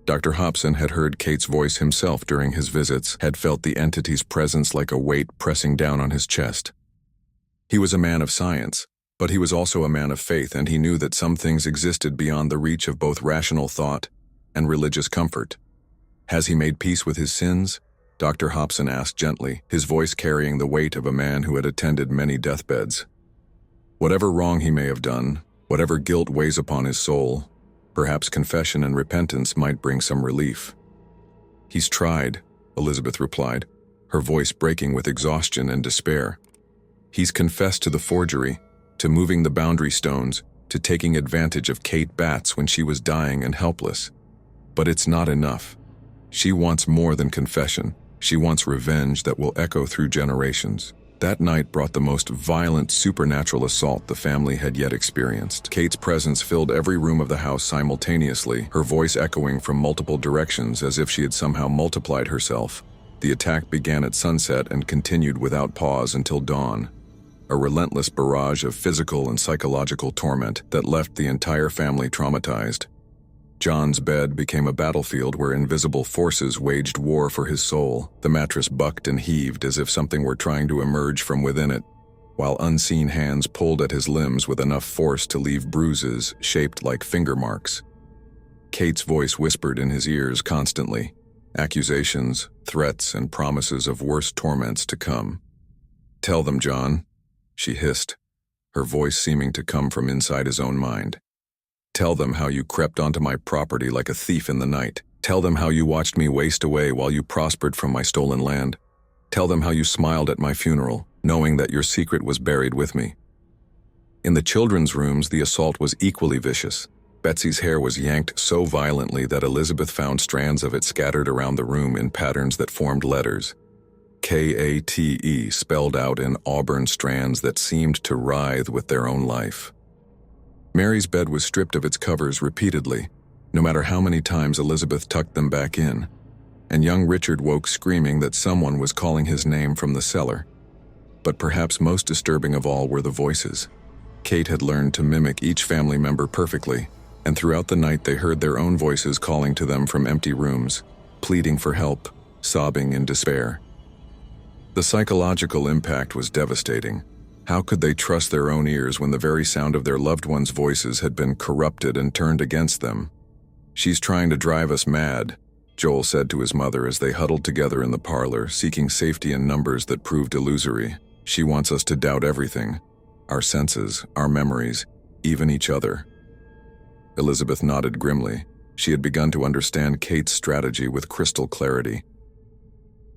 Dr. Hobson had heard Kate's voice himself during his visits, had felt the entity's presence like a weight pressing down on his chest. He was a man of science, but he was also a man of faith, and he knew that some things existed beyond the reach of both rational thought and religious comfort. "Has he made peace with his sins?" Dr. Hobson asked gently, his voice carrying the weight of a man who had attended many deathbeds. "Whatever wrong he may have done, whatever guilt weighs upon his soul, perhaps confession and repentance might bring some relief." "He's tried," Elizabeth replied, her voice breaking with exhaustion and despair. "He's confessed to the forgery, to moving the boundary stones, to taking advantage of Kate Batts when she was dying and helpless. But it's not enough. She wants more than confession. She wants revenge that will echo through generations." That night brought the most violent supernatural assault the family had yet experienced. Kate's presence filled every room of the house simultaneously, her voice echoing from multiple directions as if she had somehow multiplied herself. The attack began at sunset and continued without pause until dawn. A relentless barrage of physical and psychological torment that left the entire family traumatized. John's bed became a battlefield where invisible forces waged war for his soul. The mattress bucked and heaved as if something were trying to emerge from within it, while unseen hands pulled at his limbs with enough force to leave bruises shaped like finger marks. Kate's voice whispered in his ears constantly, accusations, threats, and promises of worse torments to come. "Tell them, John," she hissed, her voice seeming to come from inside his own mind. "Tell them how you crept onto my property like a thief in the night. Tell them how you watched me waste away while you prospered from my stolen land. Tell them how you smiled at my funeral, knowing that your secret was buried with me." In the children's rooms, the assault was equally vicious. Betsy's hair was yanked so violently that Elizabeth found strands of it scattered around the room in patterns that formed letters. Kate spelled out in auburn strands that seemed to writhe with their own life. Mary's bed was stripped of its covers repeatedly, no matter how many times Elizabeth tucked them back in, and young Richard woke screaming that someone was calling his name from the cellar. But perhaps most disturbing of all were the voices. Kate had learned to mimic each family member perfectly, and throughout the night they heard their own voices calling to them from empty rooms, pleading for help, sobbing in despair. The psychological impact was devastating. How could they trust their own ears when the very sound of their loved ones' voices had been corrupted and turned against them? "She's trying to drive us mad," Joel said to his mother as they huddled together in the parlor, seeking safety in numbers that proved illusory. "She wants us to doubt everything, our senses, our memories, even each other." Elizabeth nodded grimly. She had begun to understand Kate's strategy with crystal clarity.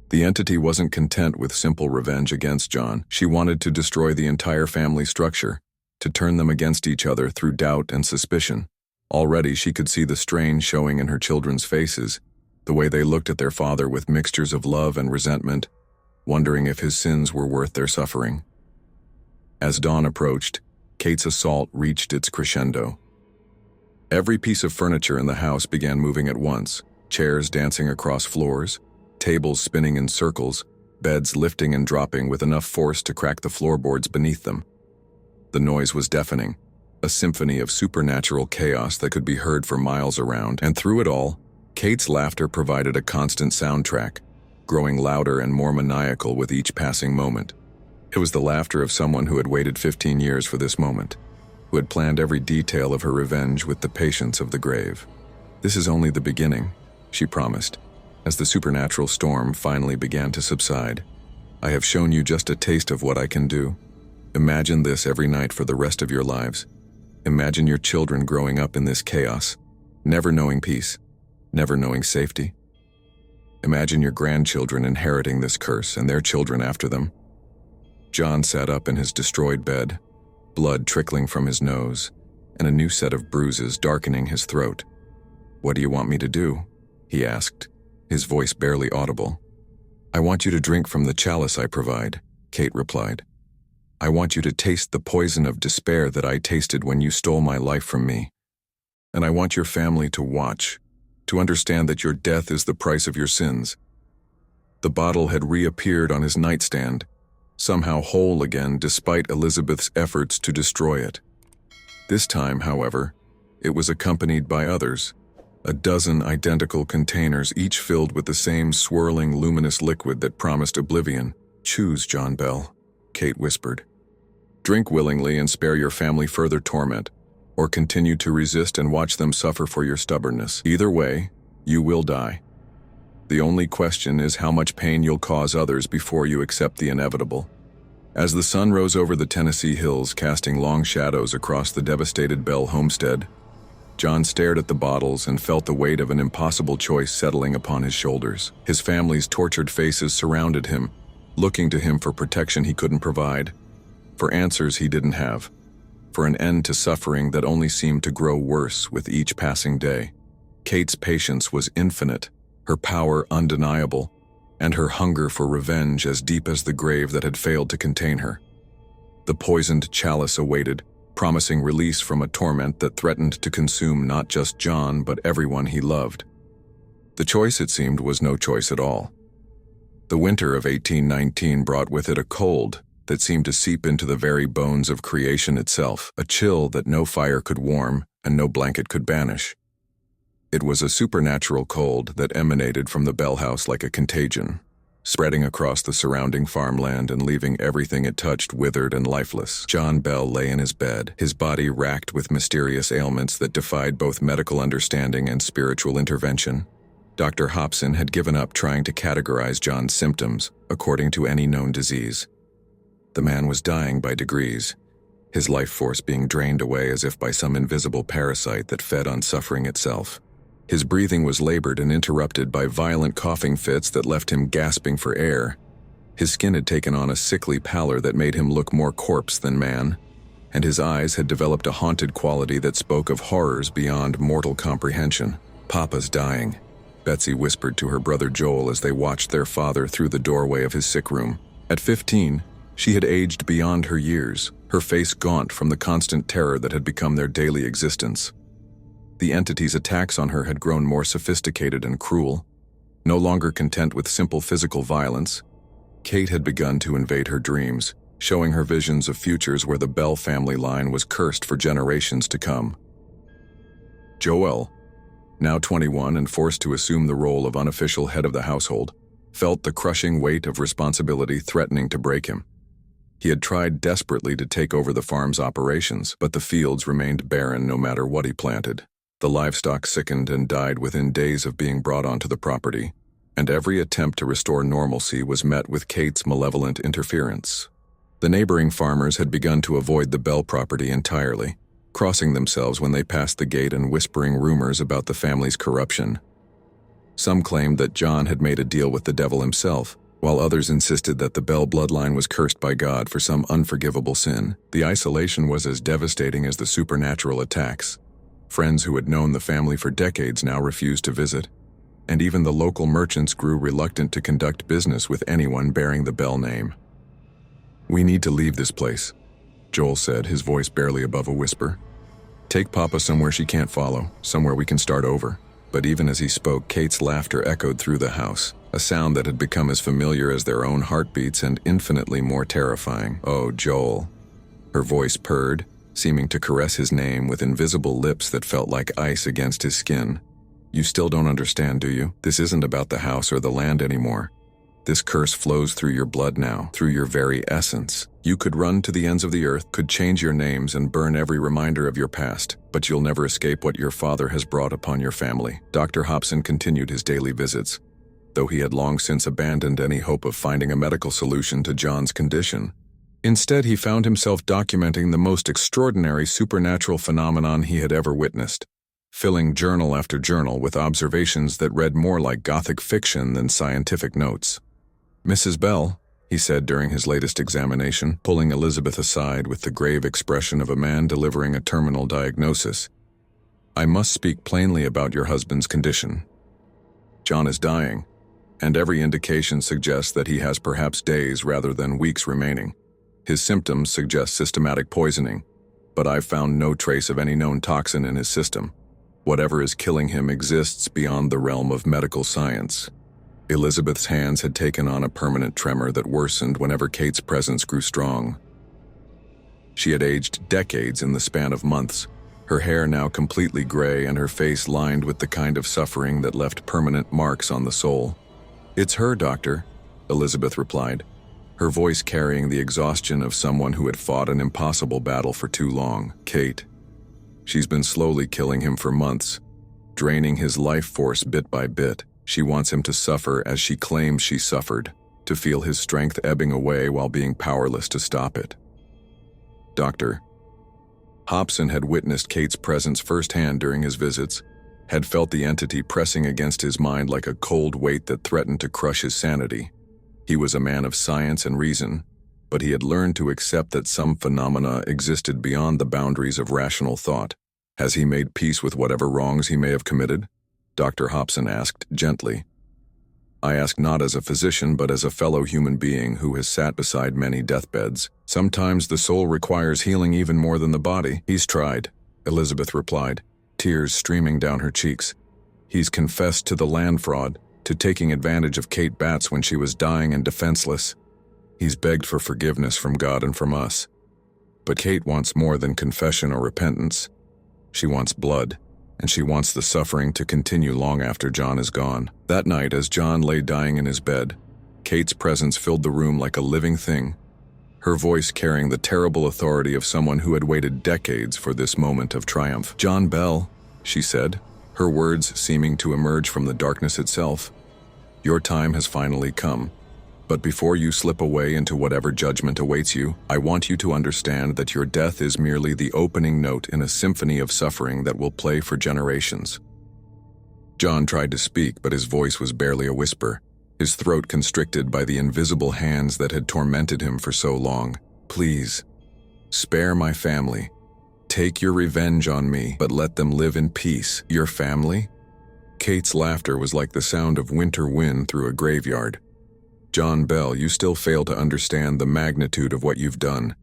The entity wasn't content with simple revenge against John. She wanted to destroy the entire family structure, to turn them against each other through doubt and suspicion. Already she could see the strain showing in her children's faces, the way they looked at their father with mixtures of love and resentment, wondering if his sins were worth their suffering. As dawn approached, Kate's assault reached its crescendo. Every piece of furniture in the house began moving at once, chairs dancing across floors, tables spinning in circles, beds lifting and dropping with enough force to crack the floorboards beneath them. The noise was deafening, a symphony of supernatural chaos that could be heard for miles around, and through it all, Kate's laughter provided a constant soundtrack, growing louder and more maniacal with each passing moment. It was the laughter of someone who had waited 15 years for this moment, who had planned every detail of her revenge with the patience of the grave. "This is only the beginning," she promised, as the supernatural storm finally began to subside. "I have shown you just a taste of what I can do. Imagine this every night for the rest of your lives. Imagine your children growing up in this chaos, never knowing peace, never knowing safety. Imagine your grandchildren inheriting this curse and their children after them." John sat up in his destroyed bed, blood trickling from his nose, and a new set of bruises darkening his throat. "What do you want me to do?" he asked, his voice barely audible. "I want you to drink from the chalice I provide," Kate replied. "I want you to taste the poison of despair that I tasted when you stole my life from me. And I want your family to watch, to understand that your death is the price of your sins." The bottle had reappeared on his nightstand, somehow whole again despite Elizabeth's efforts to destroy it. This time, however, it was accompanied by others, a dozen identical containers, each filled with the same swirling, luminous liquid that promised oblivion. "Choose, John Bell," Kate whispered. "Drink willingly and spare your family further torment, or continue to resist and watch them suffer for your stubbornness. Either way, you will die. The only question is how much pain you'll cause others before you accept the inevitable." As the sun rose over the Tennessee hills, casting long shadows across the devastated Bell homestead, John stared at the bottles and felt the weight of an impossible choice settling upon his shoulders. His family's tortured faces surrounded him, looking to him for protection he couldn't provide, for answers he didn't have, for an end to suffering that only seemed to grow worse with each passing day. Kate's patience was infinite, her power undeniable, and her hunger for revenge as deep as the grave that had failed to contain her. The poisoned chalice awaited, promising release from a torment that threatened to consume not just John but everyone he loved. The choice, it seemed, was no choice at all. The winter of 1819 brought with it a cold that seemed to seep into the very bones of creation itself, a chill that no fire could warm and no blanket could banish. It was a supernatural cold that emanated from the Bell house like a contagion, spreading across the surrounding farmland and leaving everything it touched withered and lifeless. John Bell lay in his bed, his body racked with mysterious ailments that defied both medical understanding and spiritual intervention. Dr. Hobson had given up trying to categorize John's symptoms according to any known disease. The man was dying by degrees, his life force being drained away as if by some invisible parasite that fed on suffering itself. His breathing was labored and interrupted by violent coughing fits that left him gasping for air. His skin had taken on a sickly pallor that made him look more corpse than man, and his eyes had developed a haunted quality that spoke of horrors beyond mortal comprehension. "Papa's dying," Betsy whispered to her brother Joel as they watched their father through the doorway of his sick room. At 15, she had aged beyond her years, her face gaunt from the constant terror that had become their daily existence. The entity's attacks on her had grown more sophisticated and cruel. No longer content with simple physical violence, Kate had begun to invade her dreams, showing her visions of futures where the Bell family line was cursed for generations to come. Joel, now 21 and forced to assume the role of unofficial head of the household, felt the crushing weight of responsibility threatening to break him. He had tried desperately to take over the farm's operations, but the fields remained barren no matter what he planted. The livestock sickened and died within days of being brought onto the property, and every attempt to restore normalcy was met with Kate's malevolent interference. The neighboring farmers had begun to avoid the Bell property entirely, crossing themselves when they passed the gate and whispering rumors about the family's corruption. Some claimed that John had made a deal with the devil himself, while others insisted that the Bell bloodline was cursed by God for some unforgivable sin. The isolation was as devastating as the supernatural attacks. Friends who had known the family for decades now refused to visit, and even the local merchants grew reluctant to conduct business with anyone bearing the Bell name. "We need to leave this place," Joel said, his voice barely above a whisper. "Take Papa somewhere she can't follow, somewhere we can start over." But even as he spoke, Kate's laughter echoed through the house, a sound that had become as familiar as their own heartbeats and infinitely more terrifying. "Oh, Joel." Her voice purred, seeming to caress his name with invisible lips that felt like ice against his skin. "You still don't understand, do you? This isn't about the house or the land anymore. This curse flows through your blood now, through your very essence. You could run to the ends of the earth, could change your names and burn every reminder of your past, but you'll never escape what your father has brought upon your family." Dr. Hobson continued his daily visits, though he had long since abandoned any hope of finding a medical solution to John's condition. Instead, he found himself documenting the most extraordinary supernatural phenomenon he had ever witnessed, filling journal after journal with observations that read more like Gothic fiction than scientific notes. "Mrs. Bell," he said during his latest examination, pulling Elizabeth aside with the grave expression of a man delivering a terminal diagnosis, "I must speak plainly about your husband's condition. John is dying, and every indication suggests that he has perhaps days rather than weeks remaining. His symptoms suggest systematic poisoning, but I've found no trace of any known toxin in his system. Whatever is killing him exists beyond the realm of medical science." Elizabeth's hands had taken on a permanent tremor that worsened whenever Kate's presence grew strong. She had aged decades in the span of months, her hair now completely gray and her face lined with the kind of suffering that left permanent marks on the soul. "It's her, doctor," Elizabeth replied, her voice carrying the exhaustion of someone who had fought an impossible battle for too long. "Kate. She's been slowly killing him for months, draining his life force bit by bit. She wants him to suffer as she claims she suffered, to feel his strength ebbing away while being powerless to stop it." Doctor Hobson had witnessed Kate's presence firsthand during his visits, had felt the entity pressing against his mind like a cold weight that threatened to crush his sanity. He was a man of science and reason, but he had learned to accept that some phenomena existed beyond the boundaries of rational thought. "Has he made peace with whatever wrongs he may have committed?" Dr. Hobson asked gently. "I ask not as a physician, but as a fellow human being who has sat beside many deathbeds. Sometimes the soul requires healing even more than the body." "He's tried," Elizabeth replied, tears streaming down her cheeks. "He's confessed to the land fraud, to taking advantage of Kate Batts when she was dying and defenseless. He's begged for forgiveness from God and from us. But Kate wants more than confession or repentance. She wants blood. And she wants the suffering to continue long after John is gone." That night, as John lay dying in his bed, Kate's presence filled the room like a living thing, her voice carrying the terrible authority of someone who had waited decades for this moment of triumph. "John Bell," she said, her words seeming to emerge from the darkness itself, "your time has finally come. But before you slip away into whatever judgment awaits you, I want you to understand that your death is merely the opening note in a symphony of suffering that will play for generations." John tried to speak, but his voice was barely a whisper, his throat constricted by the invisible hands that had tormented him for so long. "Please, spare my family. Take your revenge on me, but let them live in peace." "Your family?" Kate's laughter was like the sound of winter wind through a graveyard. "John Bell, you still fail to understand the magnitude of what you've done.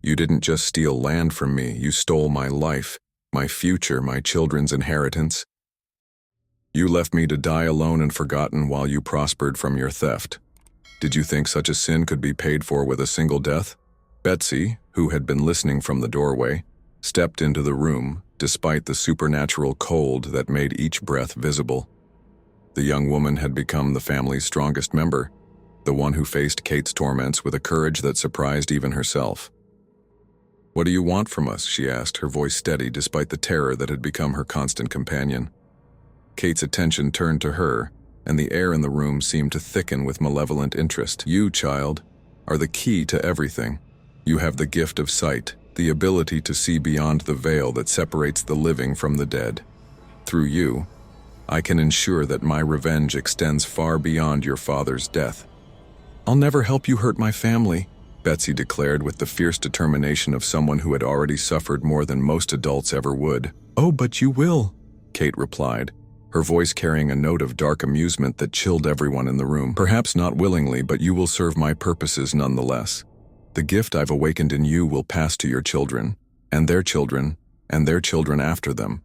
You didn't just steal land from me, you stole my life, my future, my children's inheritance. You left me to die alone and forgotten while you prospered from your theft. Did you think such a sin could be paid for with a single death?" Betsy, who had been listening from the doorway, stepped into the room, despite the supernatural cold that made each breath visible. The young woman had become the family's strongest member, the one who faced Kate's torments with a courage that surprised even herself. "What do you want from us?" she asked, her voice steady despite the terror that had become her constant companion. Kate's attention turned to her, and the air in the room seemed to thicken with malevolent interest. "You, child, are the key to everything. You have the gift of sight, the ability to see beyond the veil that separates the living from the dead. Through you, I can ensure that my revenge extends far beyond your father's death." "I'll never help you hurt my family," Betsy declared with the fierce determination of someone who had already suffered more than most adults ever would. "Oh, but you will," Kate replied, her voice carrying a note of dark amusement that chilled everyone in the room. "Perhaps not willingly, but you will serve my purposes nonetheless. The gift I've awakened in you will pass to your children, and their children, and their children after them.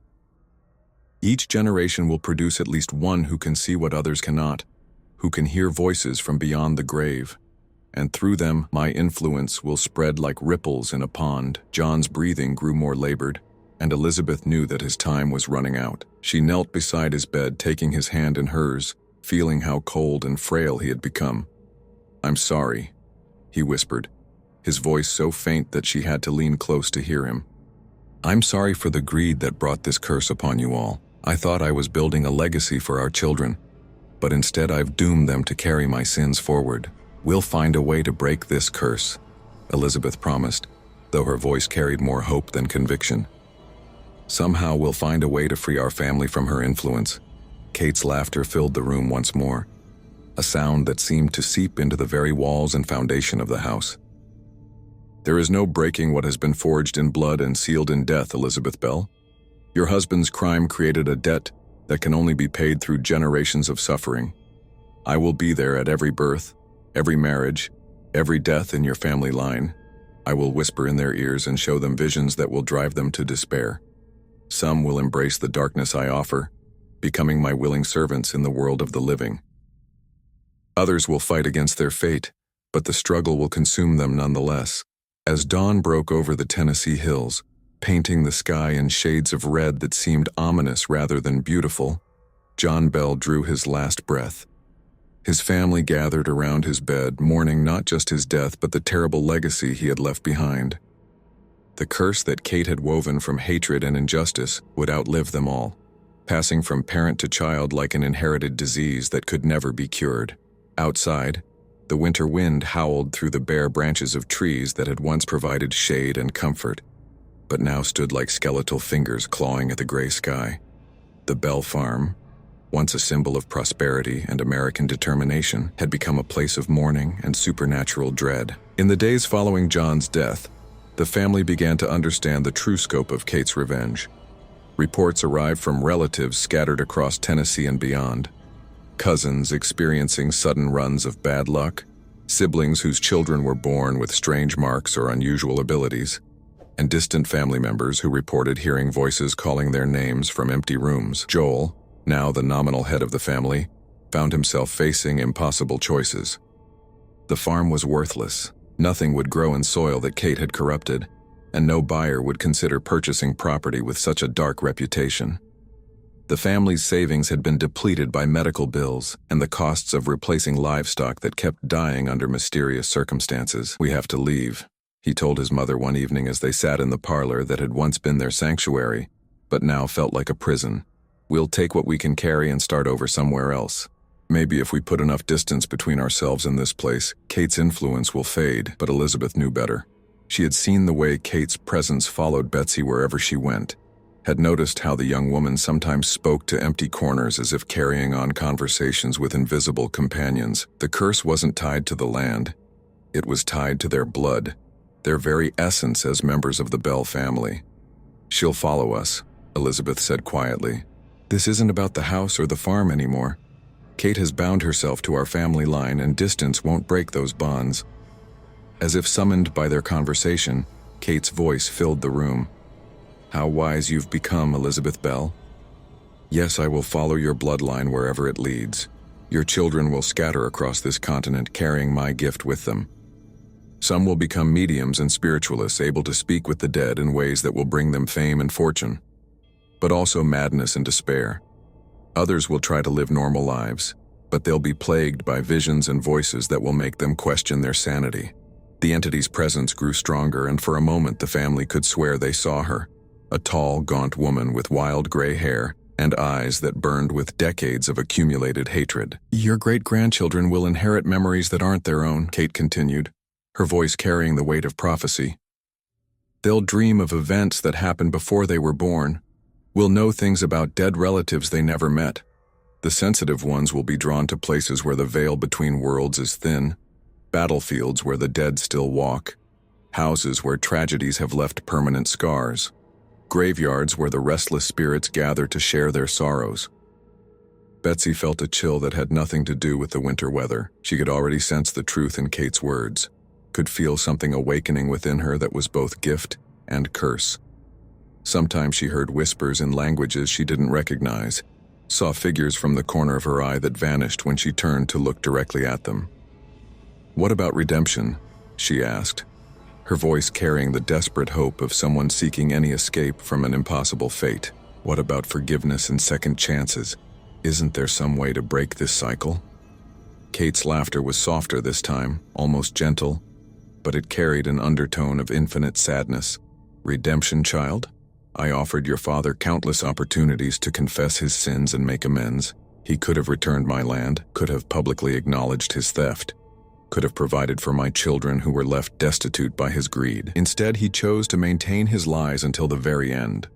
Each generation will produce at least one who can see what others cannot. who can hear voices from beyond the grave, and through them my influence will spread like ripples in a pond. John's breathing grew more labored, and Elizabeth knew that his time was running out. She knelt beside his bed, taking his hand in hers, feeling how cold and frail he had become. "I'm sorry," he whispered, his voice so faint that she had to lean close to hear him. "I'm sorry for the greed that brought this curse upon you all. I thought I was building a legacy for our children, but instead I've doomed them to carry my sins forward. We'll find a way to break this curse," Elizabeth promised, though her voice carried more hope than conviction. "Somehow we'll find a way to free our family from her influence." Kate's laughter filled the room once more, a sound that seemed to seep into the very walls and foundation of the house. "There is no breaking what has been forged in blood and sealed in death, Elizabeth Bell. Your husband's crime created a debt that can only be paid through generations of suffering. I will be there at every birth, every marriage, every death in your family line. I will whisper in their ears and show them visions that will drive them to despair. Some will embrace the darkness I offer, becoming my willing servants in the world of the living. Others will fight against their fate, but the struggle will consume them nonetheless." As dawn broke over the Tennessee hills, painting the sky in shades of red that seemed ominous rather than beautiful, John Bell drew his last breath. His family gathered around his bed, mourning not just his death but the terrible legacy he had left behind. The curse that Kate had woven from hatred and injustice would outlive them all, passing from parent to child like an inherited disease that could never be cured. Outside, the winter wind howled through the bare branches of trees that had once provided shade and comfort, but now stood like skeletal fingers clawing at the gray sky. The Bell farm, once a symbol of prosperity and American determination, had become a place of mourning and supernatural dread. In the days following John's death, the family began to understand the true scope of Kate's revenge. Reports arrived from relatives scattered across Tennessee and beyond. Cousins experiencing sudden runs of bad luck, siblings whose children were born with strange marks or unusual abilities, and distant family members who reported hearing voices calling their names from empty rooms. Joel, now the nominal head of the family, found himself facing impossible choices. The farm was worthless. Nothing would grow in soil that Kate had corrupted, and no buyer would consider purchasing property with such a dark reputation. The family's savings had been depleted by medical bills and the costs of replacing livestock that kept dying under mysterious circumstances. "We have to leave," he told his mother one evening as they sat in the parlor that had once been their sanctuary, but now felt like a prison. "We'll take what we can carry and start over somewhere else. Maybe if we put enough distance between ourselves and this place, Kate's influence will fade." But Elizabeth knew better. She had seen the way Kate's presence followed Betsy wherever she went, had noticed how the young woman sometimes spoke to empty corners as if carrying on conversations with invisible companions. The curse wasn't tied to the land. It was tied to their blood, their very essence as members of the Bell family. "She'll follow us," Elizabeth said quietly. "This isn't about the house or the farm anymore. Kate has bound herself to our family line, and distance won't break those bonds." As if summoned by their conversation, Kate's voice filled the room. "How wise you've become, Elizabeth Bell. Yes, I will follow your bloodline wherever it leads. Your children will scatter across this continent carrying my gift with them. Some will become mediums and spiritualists able to speak with the dead in ways that will bring them fame and fortune, but also madness and despair. Others will try to live normal lives, but they'll be plagued by visions and voices that will make them question their sanity." The entity's presence grew stronger, and for a moment the family could swear they saw her. A tall, gaunt woman with wild gray hair and eyes that burned with decades of accumulated hatred. "Your great-grandchildren will inherit memories that aren't their own," Kate continued, her voice carrying the weight of prophecy. "They'll dream of events that happened before they were born, will know things about dead relatives they never met. The sensitive ones will be drawn to places where the veil between worlds is thin, battlefields where the dead still walk, houses where tragedies have left permanent scars, graveyards where the restless spirits gather to share their sorrows." Betsy felt a chill that had nothing to do with the winter weather. She could already sense the truth in Kate's words, could feel something awakening within her that was both gift and curse. Sometimes she heard whispers in languages she didn't recognize, saw figures from the corner of her eye that vanished when she turned to look directly at them. "What about redemption?" she asked, her voice carrying the desperate hope of someone seeking any escape from an impossible fate. "What about forgiveness and second chances? Isn't there some way to break this cycle?" Kate's laughter was softer this time, almost gentle, but it carried an undertone of infinite sadness. "Redemption, child? I offered your father countless opportunities to confess his sins and make amends. He could have returned my land, could have publicly acknowledged his theft, could have provided for my children who were left destitute by his greed. Instead, he chose to maintain his lies until the very end."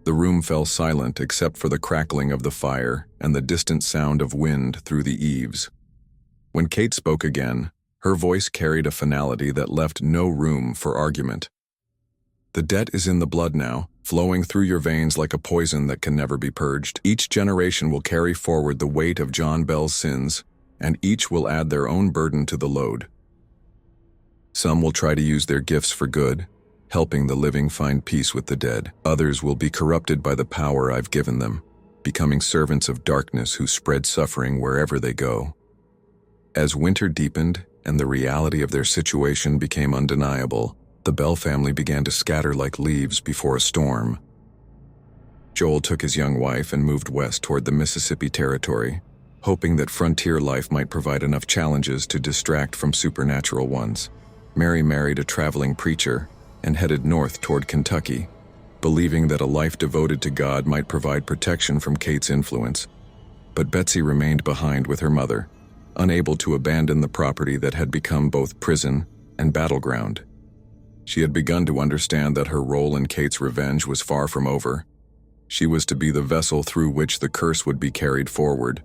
The room fell silent except for the crackling of the fire and the distant sound of wind through the eaves. When Kate spoke again, her voice carried a finality that left no room for argument. "The debt is in the blood now, flowing through your veins like a poison that can never be purged. Each generation will carry forward the weight of John Bell's sins, and each will add their own burden to the load. Some will try to use their gifts for good, helping the living find peace with the dead. Others will be corrupted by the power I've given them, becoming servants of darkness who spread suffering wherever they go." As winter deepened and the reality of their situation became undeniable, the Bell family began to scatter like leaves before a storm. Joel took his young wife and moved west toward the Mississippi Territory, hoping that frontier life might provide enough challenges to distract from supernatural ones. Mary married a traveling preacher and headed north toward Kentucky, believing that a life devoted to God might provide protection from Kate's influence. But Betsy remained behind with her mother, unable to abandon the property that had become both prison and battleground. She had begun to understand that her role in Kate's revenge was far from over. She was to be the vessel through which the curse would be carried forward,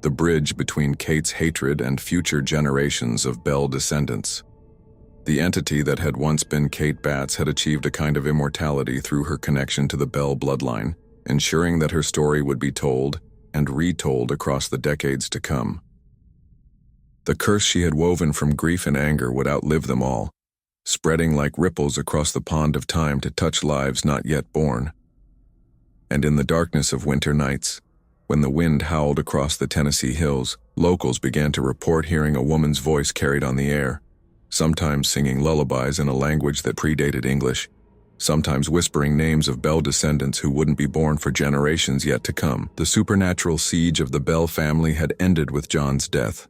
the bridge between Kate's hatred and future generations of Bell descendants. The entity that had once been Kate Batts had achieved a kind of immortality through her connection to the Bell bloodline, ensuring that her story would be told and retold across the decades to come. The curse she had woven from grief and anger would outlive them all, spreading like ripples across the pond of time to touch lives not yet born. And in the darkness of winter nights, when the wind howled across the Tennessee hills, locals began to report hearing a woman's voice carried on the air, sometimes singing lullabies in a language that predated English, sometimes whispering names of Bell descendants who wouldn't be born for generations yet to come. The supernatural siege of the Bell family had ended with John's death,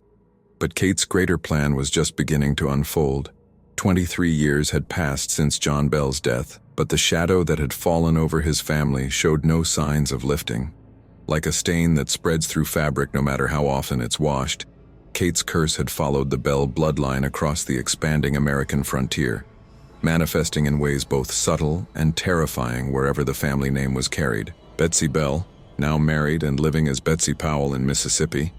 but Kate's greater plan was just beginning to unfold. 23 years had passed since John Bell's death, but the shadow that had fallen over his family showed no signs of lifting. Like a stain that spreads through fabric no matter how often it's washed, Kate's curse had followed the Bell bloodline across the expanding American frontier, manifesting in ways both subtle and terrifying wherever the family name was carried. Betsy Bell, now married and living as Betsy Powell in Mississippi,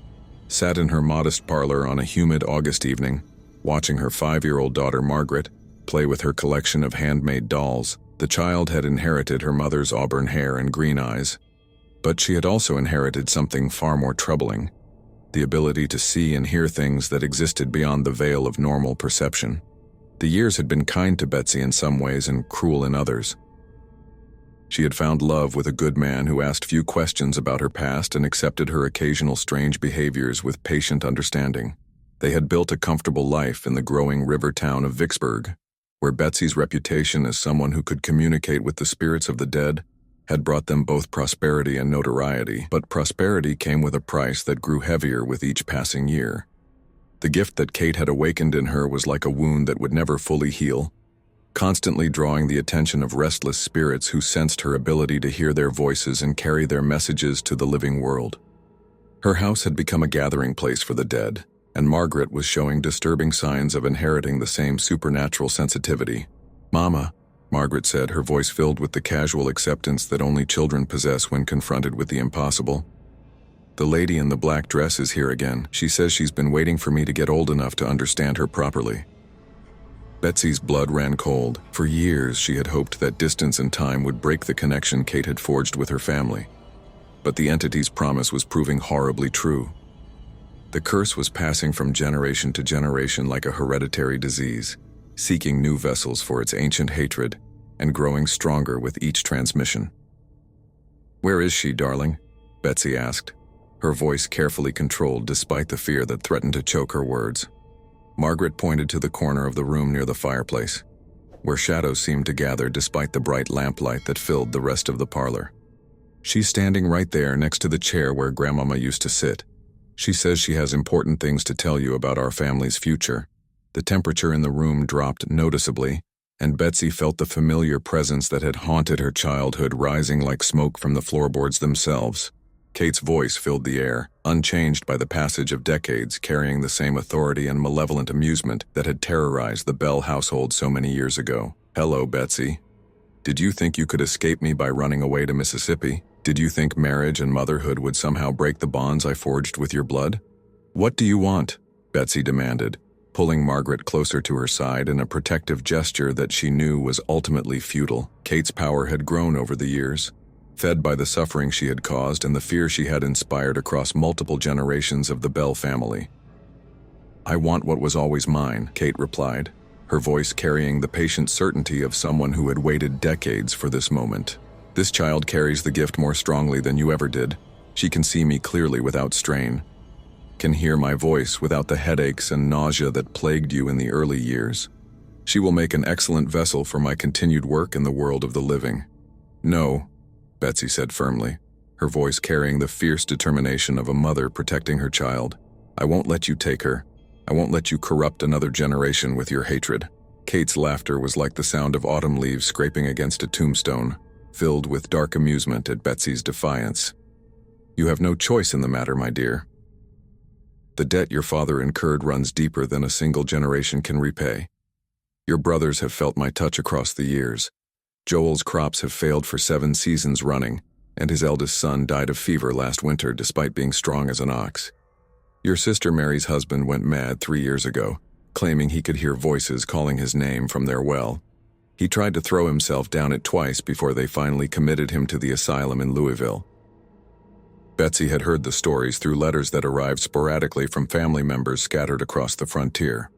sat in her modest parlor on a humid August evening, watching her 5-year-old daughter Margaret play with her collection of handmade dolls. The child had inherited her mother's auburn hair and green eyes, but she had also inherited something far more troubling: the ability to see and hear things that existed beyond the veil of normal perception. The years had been kind to Betsy in some ways and cruel in others. She had found love with a good man who asked few questions about her past and accepted her occasional strange behaviors with patient understanding. They had built a comfortable life in the growing river town of Vicksburg, where Betsy's reputation as someone who could communicate with the spirits of the dead had brought them both prosperity and notoriety. But prosperity came with a price that grew heavier with each passing year. The gift that Kate had awakened in her was like a wound that would never fully heal, constantly drawing the attention of restless spirits who sensed her ability to hear their voices and carry their messages to the living world. Her house had become a gathering place for the dead, and Margaret was showing disturbing signs of inheriting the same supernatural sensitivity. "Mama," Margaret said, her voice filled with the casual acceptance that only children possess when confronted with the impossible. "The lady in the black dress is here again. She says she's been waiting for me to get old enough to understand her properly." Betsy's blood ran cold. For years, she had hoped that distance and time would break the connection Kate had forged with her family. But the entity's promise was proving horribly true. The curse was passing from generation to generation like a hereditary disease, seeking new vessels for its ancient hatred and growing stronger with each transmission. "Where is she, darling?" Betsy asked, her voice carefully controlled despite the fear that threatened to choke her words. Margaret pointed to the corner of the room near the fireplace, where shadows seemed to gather despite the bright lamplight that filled the rest of the parlor. She's standing right there next to the chair where Grandmama used to sit. She says she has important things to tell you about our family's future. The temperature in the room dropped noticeably, and Betsy felt the familiar presence that had haunted her childhood rising like smoke from the floorboards themselves. Kate's voice filled the air, unchanged by the passage of decades, carrying the same authority and malevolent amusement that had terrorized the Bell household so many years ago. "Hello, Betsy. Did you think you could escape me by running away to Mississippi? Did you think marriage and motherhood would somehow break the bonds I forged with your blood? What do you want?" Betsy demanded, pulling Margaret closer to her side in a protective gesture that she knew was ultimately futile. Kate's power had grown over the years, fed by the suffering she had caused and the fear she had inspired across multiple generations of the Bell family. "I want what was always mine," Kate replied, her voice carrying the patient certainty of someone who had waited decades for this moment. "This child carries the gift more strongly than you ever did. She can see me clearly without strain, can hear my voice without the headaches and nausea that plagued you in the early years. She will make an excellent vessel for my continued work in the world of the living." "No," Betsy said firmly, her voice carrying the fierce determination of a mother protecting her child. "I won't let you take her. I won't let you corrupt another generation with your hatred." Kate's laughter was like the sound of autumn leaves scraping against a tombstone, filled with dark amusement at Betsy's defiance. "You have no choice in the matter, my dear. The debt your father incurred runs deeper than a single generation can repay. Your brothers have felt my touch across the years. Joel's crops have failed for 7 seasons running, and his eldest son died of fever last winter despite being strong as an ox. Your sister Mary's husband went mad 3 years ago, claiming he could hear voices calling his name from their well. He tried to throw himself down it twice before they finally committed him to the asylum in Louisville." Betsy had heard the stories through letters that arrived sporadically from family members scattered across the frontier.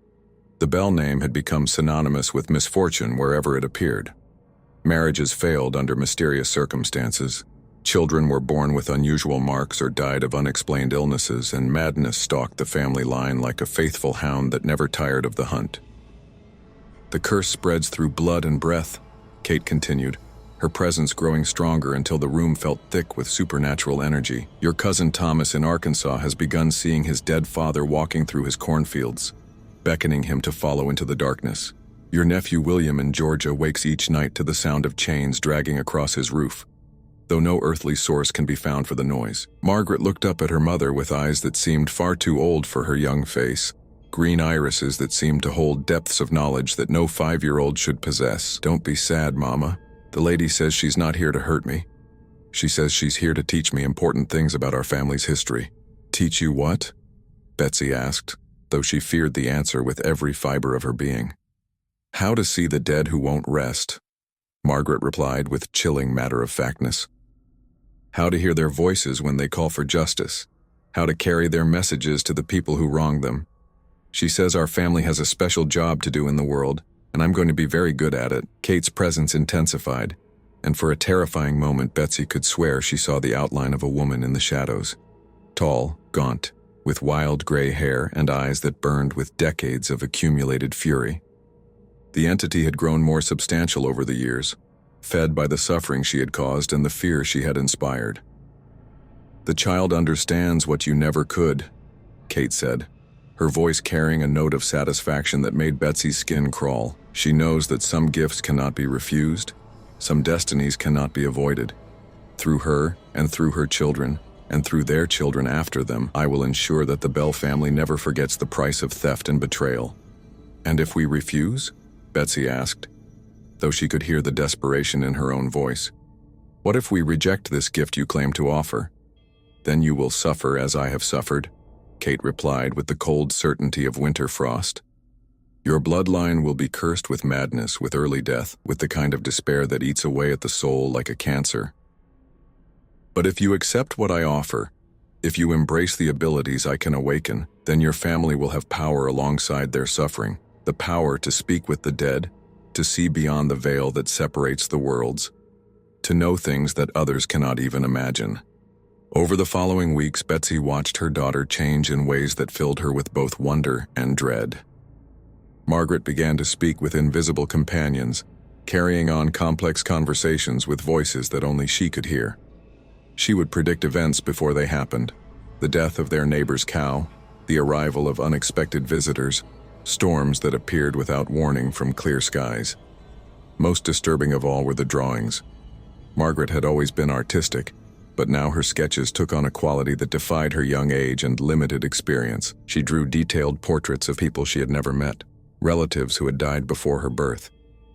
The Bell name had become synonymous with misfortune wherever it appeared. Marriages failed under mysterious circumstances. Children were born with unusual marks or died of unexplained illnesses, and madness stalked the family line like a faithful hound that never tired of the hunt. "The curse spreads through blood and breath," Kate continued, her presence growing stronger until the room felt thick with supernatural energy. "Your cousin Thomas in Arkansas has begun seeing his dead father walking through his cornfields, beckoning him to follow into the darkness. Your nephew William in Georgia wakes each night to the sound of chains dragging across his roof, though no earthly source can be found for the noise." Margaret looked up at her mother with eyes that seemed far too old for her young face, green irises that seemed to hold depths of knowledge that no 5-year-old should possess. "Don't be sad, Mama. The lady says she's not here to hurt me. She says she's here to teach me important things about our family's history." "Teach you what?" Betsy asked, though she feared the answer with every fiber of her being. "How to see the dead who won't rest," Margaret replied with chilling matter-of-factness. "How to hear their voices when they call for justice. How to carry their messages to the people who wronged them. She says our family has a special job to do in the world, and I'm going to be very good at it." Kate's presence intensified, and for a terrifying moment Betsy could swear she saw the outline of a woman in the shadows. Tall, gaunt, with wild gray hair and eyes that burned with decades of accumulated fury. The entity had grown more substantial over the years, fed by the suffering she had caused and the fear she had inspired. "The child understands what you never could," Kate said, her voice carrying a note of satisfaction that made Betsy's skin crawl. "She knows that some gifts cannot be refused, some destinies cannot be avoided. Through her, and through her children, and through their children after them, I will ensure that the Bell family never forgets the price of theft and betrayal." "And if we refuse?" Betsy asked, though she could hear the desperation in her own voice. "What if we reject this gift you claim to offer? Then you will suffer as I have suffered," Kate replied with the cold certainty of winter frost. "Your bloodline will be cursed with madness, with early death, with the kind of despair that eats away at the soul like a cancer. But if you accept what I offer, if you embrace the abilities I can awaken, then your family will have power alongside their suffering, the power to speak with the dead, to see beyond the veil that separates the worlds, to know things that others cannot even imagine." Over the following weeks, Betsy watched her daughter change in ways that filled her with both wonder and dread. Margaret began to speak with invisible companions, carrying on complex conversations with voices that only she could hear. She would predict events before they happened: the death of their neighbor's cow, the arrival of unexpected visitors, storms that appeared without warning from clear skies. Most disturbing of all were the drawings. Margaret had always been artistic, but now her sketches took on a quality that defied her young age and limited experience. She drew detailed portraits of people she had never met, relatives who had died before her birth,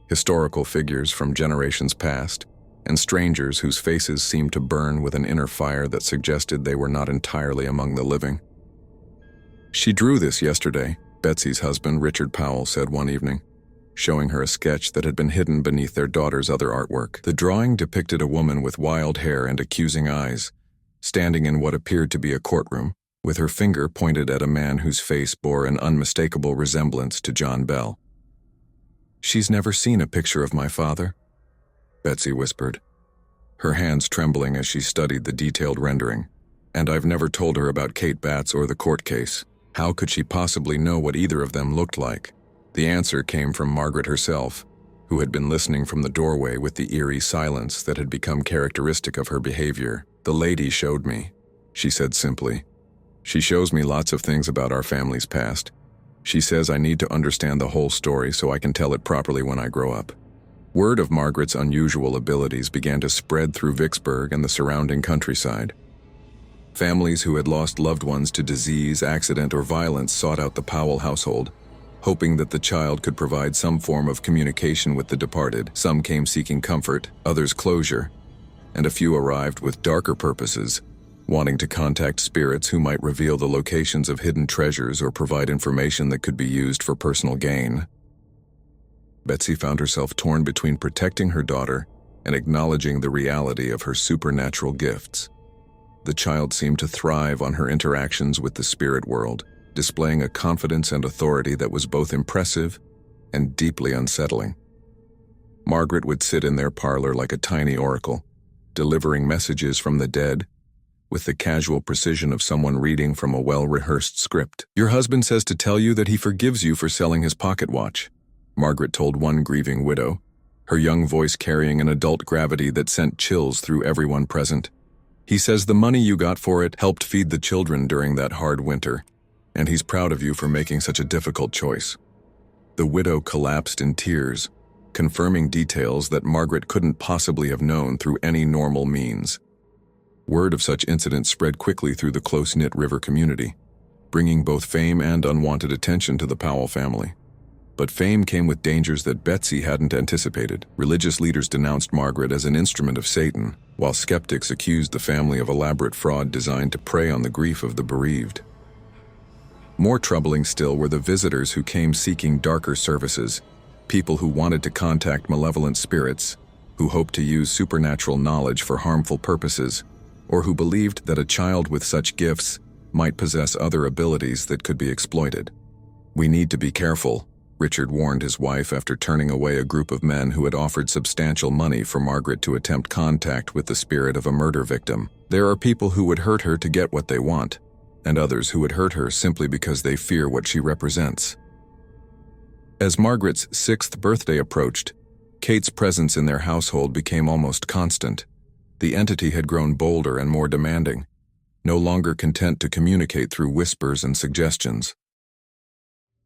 historical figures from generations past, and strangers whose faces seemed to burn with an inner fire that suggested they were not entirely among the living. "She drew this yesterday," Betsy's husband, Richard Powell, said one evening, showing her a sketch that had been hidden beneath their daughter's other artwork. The drawing depicted a woman with wild hair and accusing eyes, standing in what appeared to be a courtroom, with her finger pointed at a man whose face bore an unmistakable resemblance to John Bell. "She's never seen a picture of my father," Betsy whispered, her hands trembling as she studied the detailed rendering. "And I've never told her about Kate Batts or the court case. How could she possibly know what either of them looked like?" The answer came from Margaret herself, who had been listening from the doorway with the eerie silence that had become characteristic of her behavior. "The lady showed me," she said simply. "She shows me lots of things about our family's past. She says I need to understand the whole story so I can tell it properly when I grow up." Word of Margaret's unusual abilities began to spread through Vicksburg and the surrounding countryside. Families who had lost loved ones to disease, accident, or violence sought out the Powell household, hoping that the child could provide some form of communication with the departed. Some came seeking comfort, others closure, and a few arrived with darker purposes, wanting to contact spirits who might reveal the locations of hidden treasures or provide information that could be used for personal gain. Betsy found herself torn between protecting her daughter and acknowledging the reality of her supernatural gifts. The child seemed to thrive on her interactions with the spirit world, displaying a confidence and authority that was both impressive and deeply unsettling. Margaret would sit in their parlor like a tiny oracle, delivering messages from the dead with the casual precision of someone reading from a well-rehearsed script. "Your husband says to tell you that he forgives you for selling his pocket watch," Margaret told one grieving widow, her young voice carrying an adult gravity that sent chills through everyone present. "He says the money you got for it helped feed the children during that hard winter, and he's proud of you for making such a difficult choice." The widow collapsed in tears, confirming details that Margaret couldn't possibly have known through any normal means. Word of such incidents spread quickly through the close-knit river community, bringing both fame and unwanted attention to the Powell family. But fame came with dangers that Betsy hadn't anticipated. Religious leaders denounced Margaret as an instrument of Satan, while skeptics accused the family of elaborate fraud designed to prey on the grief of the bereaved. More troubling still were the visitors who came seeking darker services, people who wanted to contact malevolent spirits, who hoped to use supernatural knowledge for harmful purposes, or who believed that a child with such gifts might possess other abilities that could be exploited. "We need to be careful," Richard warned his wife after turning away a group of men who had offered substantial money for Margaret to attempt contact with the spirit of a murder victim. "There are people who would hurt her to get what they want, and others who would hurt her simply because they fear what she represents." As Margaret's 6th birthday approached, Kate's presence in their household became almost constant. The entity had grown bolder and more demanding, no longer content to communicate through whispers and suggestions.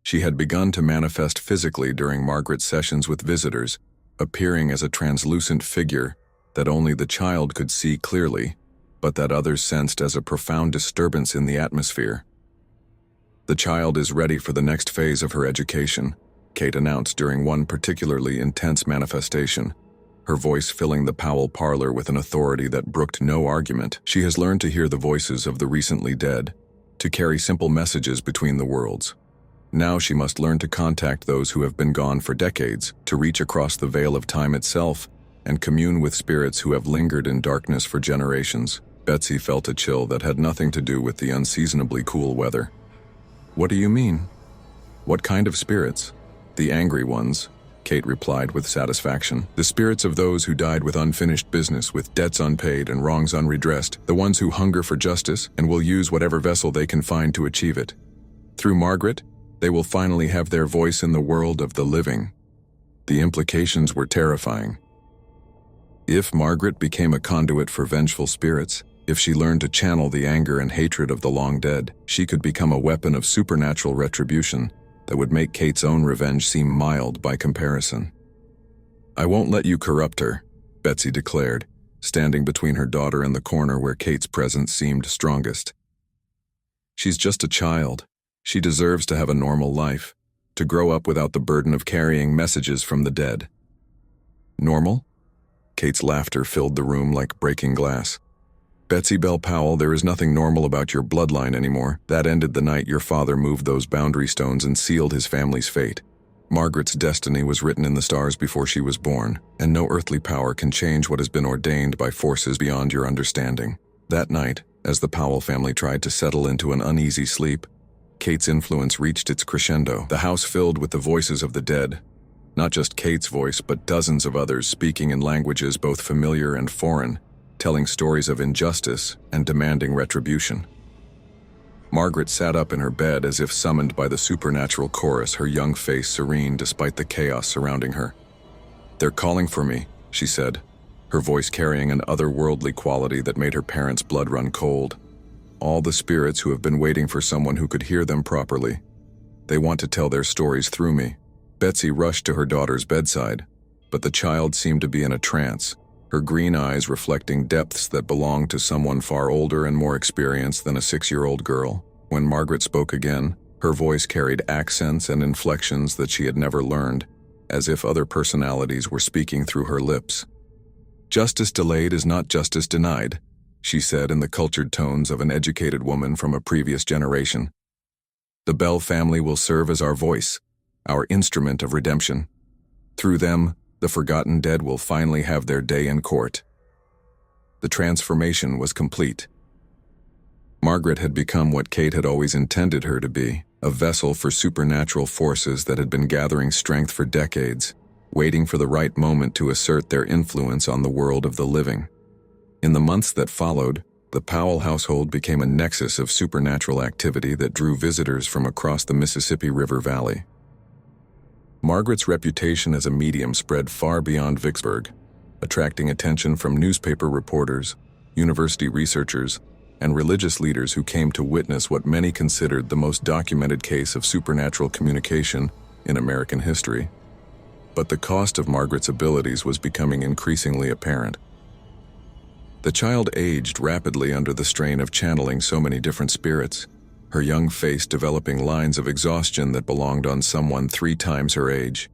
She had begun to manifest physically during Margaret's sessions with visitors, appearing as a translucent figure that only the child could see clearly, but that others sensed as a profound disturbance in the atmosphere. "The child is ready for the next phase of her education," Kate announced during one particularly intense manifestation, her voice filling the Powell parlor with an authority that brooked no argument. "She has learned to hear the voices of the recently dead, to carry simple messages between the worlds. Now she must learn to contact those who have been gone for decades, to reach across the veil of time itself and commune with spirits who have lingered in darkness for generations." Betsy felt a chill that had nothing to do with the unseasonably cool weather. "What do you mean? What kind of spirits?" "The angry ones," Kate replied with satisfaction. The spirits of those who died with unfinished business, with debts unpaid and wrongs unredressed, the ones who hunger for justice and will use whatever vessel they can find to achieve it. Through Margaret, they will finally have their voice in the world of the living. The implications were terrifying. If Margaret became a conduit for vengeful spirits, if she learned to channel the anger and hatred of the long dead, she could become a weapon of supernatural retribution that would make Kate's own revenge seem mild by comparison. I won't let you corrupt her, Betsy declared, standing between her daughter and the corner where Kate's presence seemed strongest. She's just a child. She deserves to have a normal life, to grow up without the burden of carrying messages from the dead. Normal? Kate's laughter filled the room like breaking glass. Betsy Bell Powell, there is nothing normal about your bloodline anymore. That ended the night your father moved those boundary stones and sealed his family's fate. Margaret's destiny was written in the stars before she was born, and no earthly power can change what has been ordained by forces beyond your understanding. That night, as the Powell family tried to settle into an uneasy sleep, Kate's influence reached its crescendo. The house filled with the voices of the dead. Not just Kate's voice, but dozens of others speaking in languages both familiar and foreign, telling stories of injustice and demanding retribution. Margaret sat up in her bed as if summoned by the supernatural chorus, her young face serene despite the chaos surrounding her. "They're calling for me," she said, her voice carrying an otherworldly quality that made her parents' blood run cold. "All the spirits who have been waiting for someone who could hear them properly. They want to tell their stories through me." Betsy rushed to her daughter's bedside, but the child seemed to be in a trance, her green eyes reflecting depths that belonged to someone far older and more experienced than a 6-year-old girl. When Margaret spoke again, her voice carried accents and inflections that she had never learned, as if other personalities were speaking through her lips. "Justice delayed is not justice denied," she said in the cultured tones of an educated woman from a previous generation. "The Bell family will serve as our voice, our instrument of redemption. Through them, the forgotten dead will finally have their day in court." The transformation was complete. Margaret had become what Kate had always intended her to be, a vessel for supernatural forces that had been gathering strength for decades, waiting for the right moment to assert their influence on the world of the living. In the months that followed, the Powell household became a nexus of supernatural activity that drew visitors from across the Mississippi River Valley. Margaret's reputation as a medium spread far beyond Vicksburg, attracting attention from newspaper reporters, university researchers, and religious leaders who came to witness what many considered the most documented case of supernatural communication in American history. But the cost of Margaret's abilities was becoming increasingly apparent. The child aged rapidly under the strain of channeling so many different spirits, her young face developing lines of exhaustion that belonged on someone 3 times her age.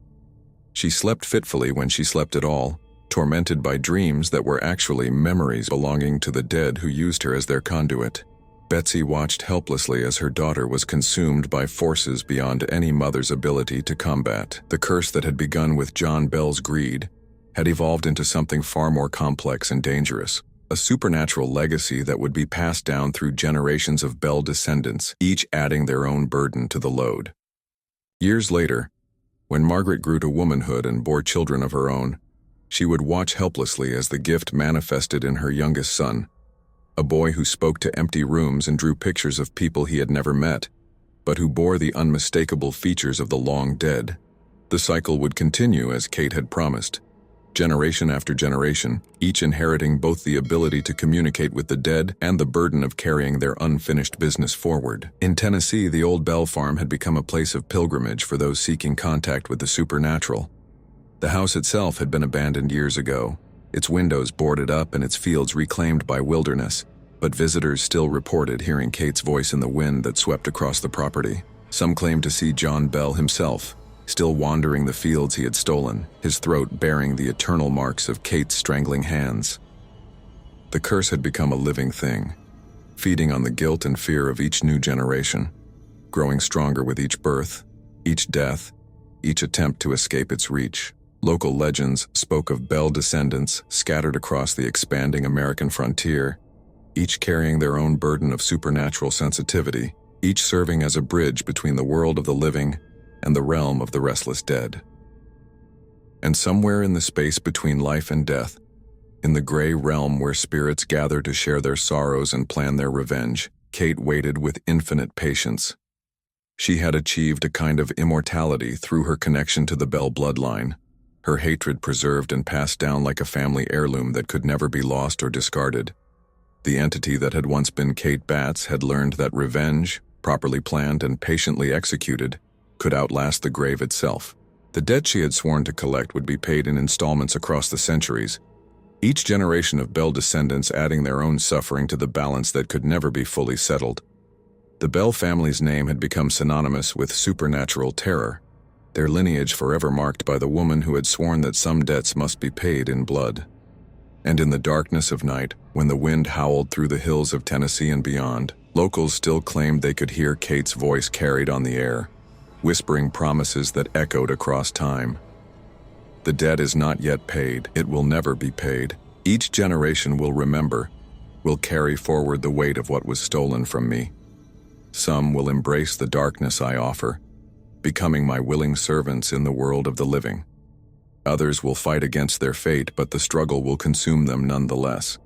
She slept fitfully when she slept at all, tormented by dreams that were actually memories belonging to the dead who used her as their conduit. Betsy watched helplessly as her daughter was consumed by forces beyond any mother's ability to combat. The curse that had begun with John Bell's greed had evolved into something far more complex and dangerous. A supernatural legacy that would be passed down through generations of Bell descendants, each adding their own burden to the load. Years later, when Margaret grew to womanhood and bore children of her own, she would watch helplessly as the gift manifested in her youngest son, a boy who spoke to empty rooms and drew pictures of people he had never met, but who bore the unmistakable features of the long dead. The cycle would continue as Kate had promised. Generation after generation, each inheriting both the ability to communicate with the dead and the burden of carrying their unfinished business forward. In Tennessee, the old Bell farm had become a place of pilgrimage for those seeking contact with the supernatural. The house itself had been abandoned years ago, its windows boarded up and its fields reclaimed by wilderness, but visitors still reported hearing Kate's voice in the wind that swept across the property. Some claimed to see John Bell himself, still wandering the fields he had stolen, his throat bearing the eternal marks of Kate's strangling hands. The curse had become a living thing, feeding on the guilt and fear of each new generation, growing stronger with each birth, each death, each attempt to escape its reach. Local legends spoke of Bell descendants scattered across the expanding American frontier, each carrying their own burden of supernatural sensitivity, each serving as a bridge between the world of the living and the realm of the restless dead. And somewhere in the space between life and death, in the gray realm where spirits gather to share their sorrows and plan their revenge, Kate waited with infinite patience. She had achieved a kind of immortality through her connection to the Bell bloodline, her hatred preserved and passed down like a family heirloom that could never be lost or discarded. The entity that had once been Kate Batts had learned that revenge, properly planned and patiently executed, could outlast the grave itself. The debt she had sworn to collect would be paid in installments across the centuries, each generation of Bell descendants adding their own suffering to the balance that could never be fully settled. The Bell family's name had become synonymous with supernatural terror, their lineage forever marked by the woman who had sworn that some debts must be paid in blood. And in the darkness of night, when the wind howled through the hills of Tennessee and beyond, locals still claimed they could hear Kate's voice carried on the air, whispering promises that echoed across time. The debt is not yet paid. It will never be paid. Each generation will remember, will carry forward the weight of what was stolen from me. Some will embrace the darkness I offer, becoming my willing servants in the world of the living. Others will fight against their fate, but the struggle will consume them nonetheless.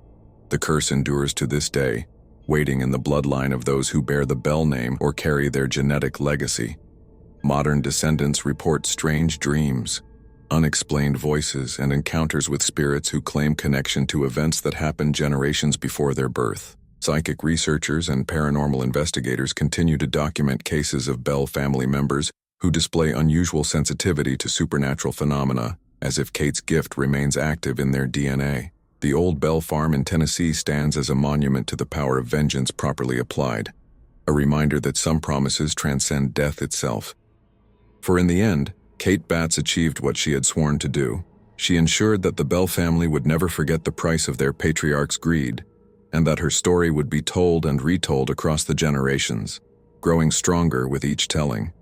The curse endures to this day, waiting in the bloodline of those who bear the Bell name or carry their genetic legacy. Modern descendants report strange dreams, unexplained voices, and encounters with spirits who claim connection to events that happened generations before their birth. Psychic researchers and paranormal investigators continue to document cases of Bell family members who display unusual sensitivity to supernatural phenomena, as if Kate's gift remains active in their DNA. The old Bell farm in Tennessee stands as a monument to the power of vengeance properly applied, a reminder that some promises transcend death itself. For in the end, Kate Batts achieved what she had sworn to do. She ensured that the Bell family would never forget the price of their patriarch's greed, and that her story would be told and retold across the generations, growing stronger with each telling.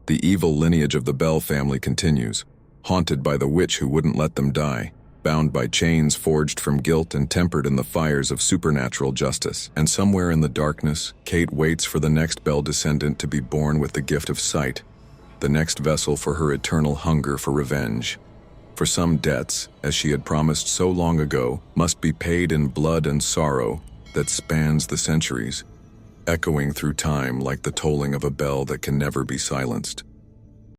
The evil lineage of the Bell family continues, haunted by the witch who wouldn't let them die, bound by chains forged from guilt and tempered in the fires of supernatural justice. And somewhere in the darkness, Kate waits for the next Bell descendant to be born with the gift of sight, the next vessel for her eternal hunger for revenge. For some debts, as she had promised so long ago, must be paid in blood and sorrow that spans the centuries, echoing through time like the tolling of a bell that can never be silenced.